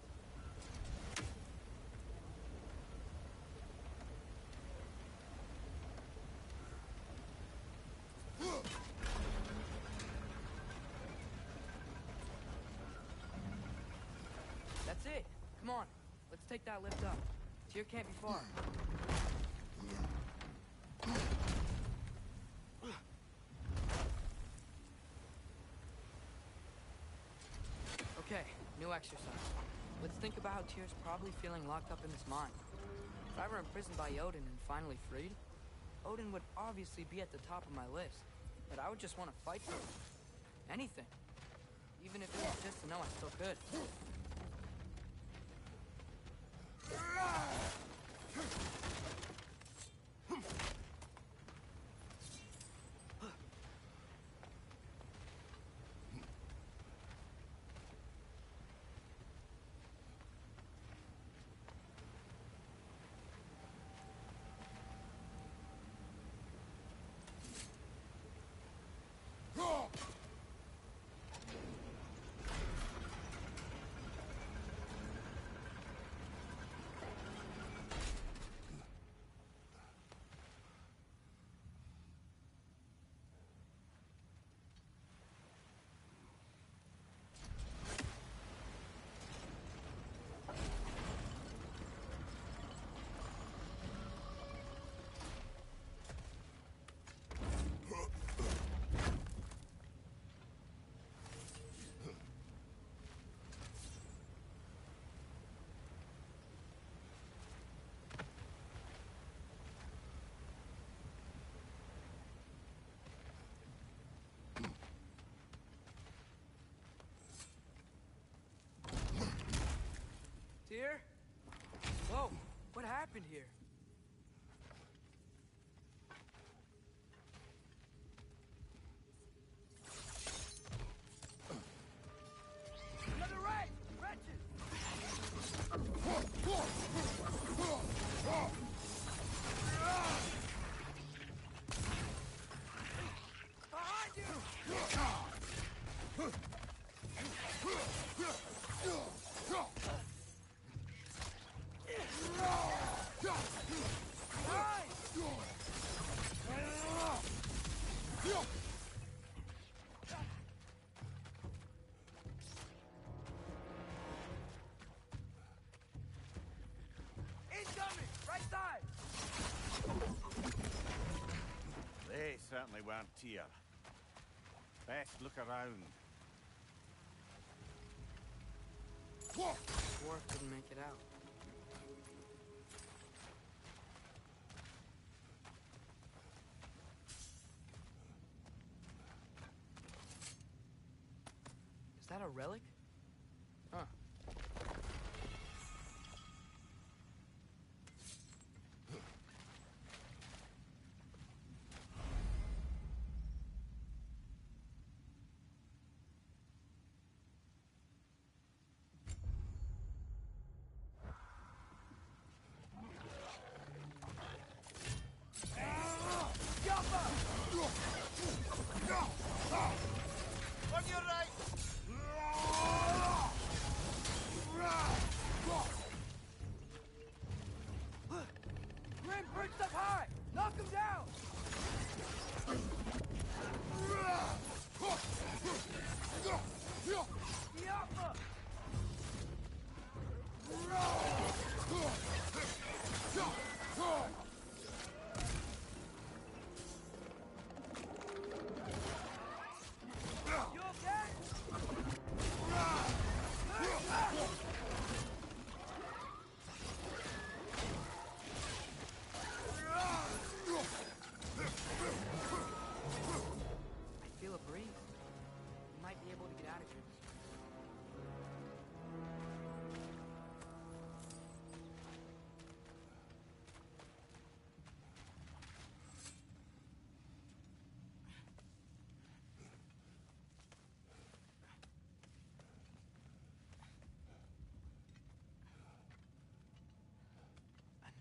That's it. Come on. Let's take that lift up. Tyr can't be far. Okay, new exercise. Let's think about how Tyr's probably feeling locked up in this mine. If I were imprisoned by Odin and finally freed, Odin would obviously be at the top of my list. But I would just want to fight for him. Anything. Even if it was just to know I still could. they weren't here. Best look around. Dwarf didn't make it out. Is that a relic? Huh. On your right! Grim, perched up high! Knock him down! Yappa! You okay? I feel a breeze. We might be able to get out of here.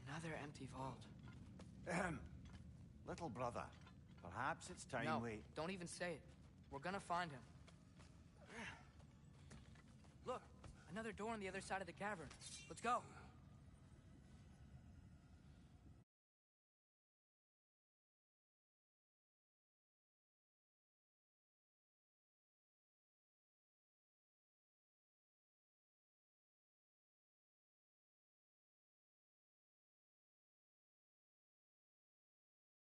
Another empty vault. Little brother, perhaps it's time No, we... don't even say it. We're gonna find him. Look, another door on the other side of the cavern. Let's go.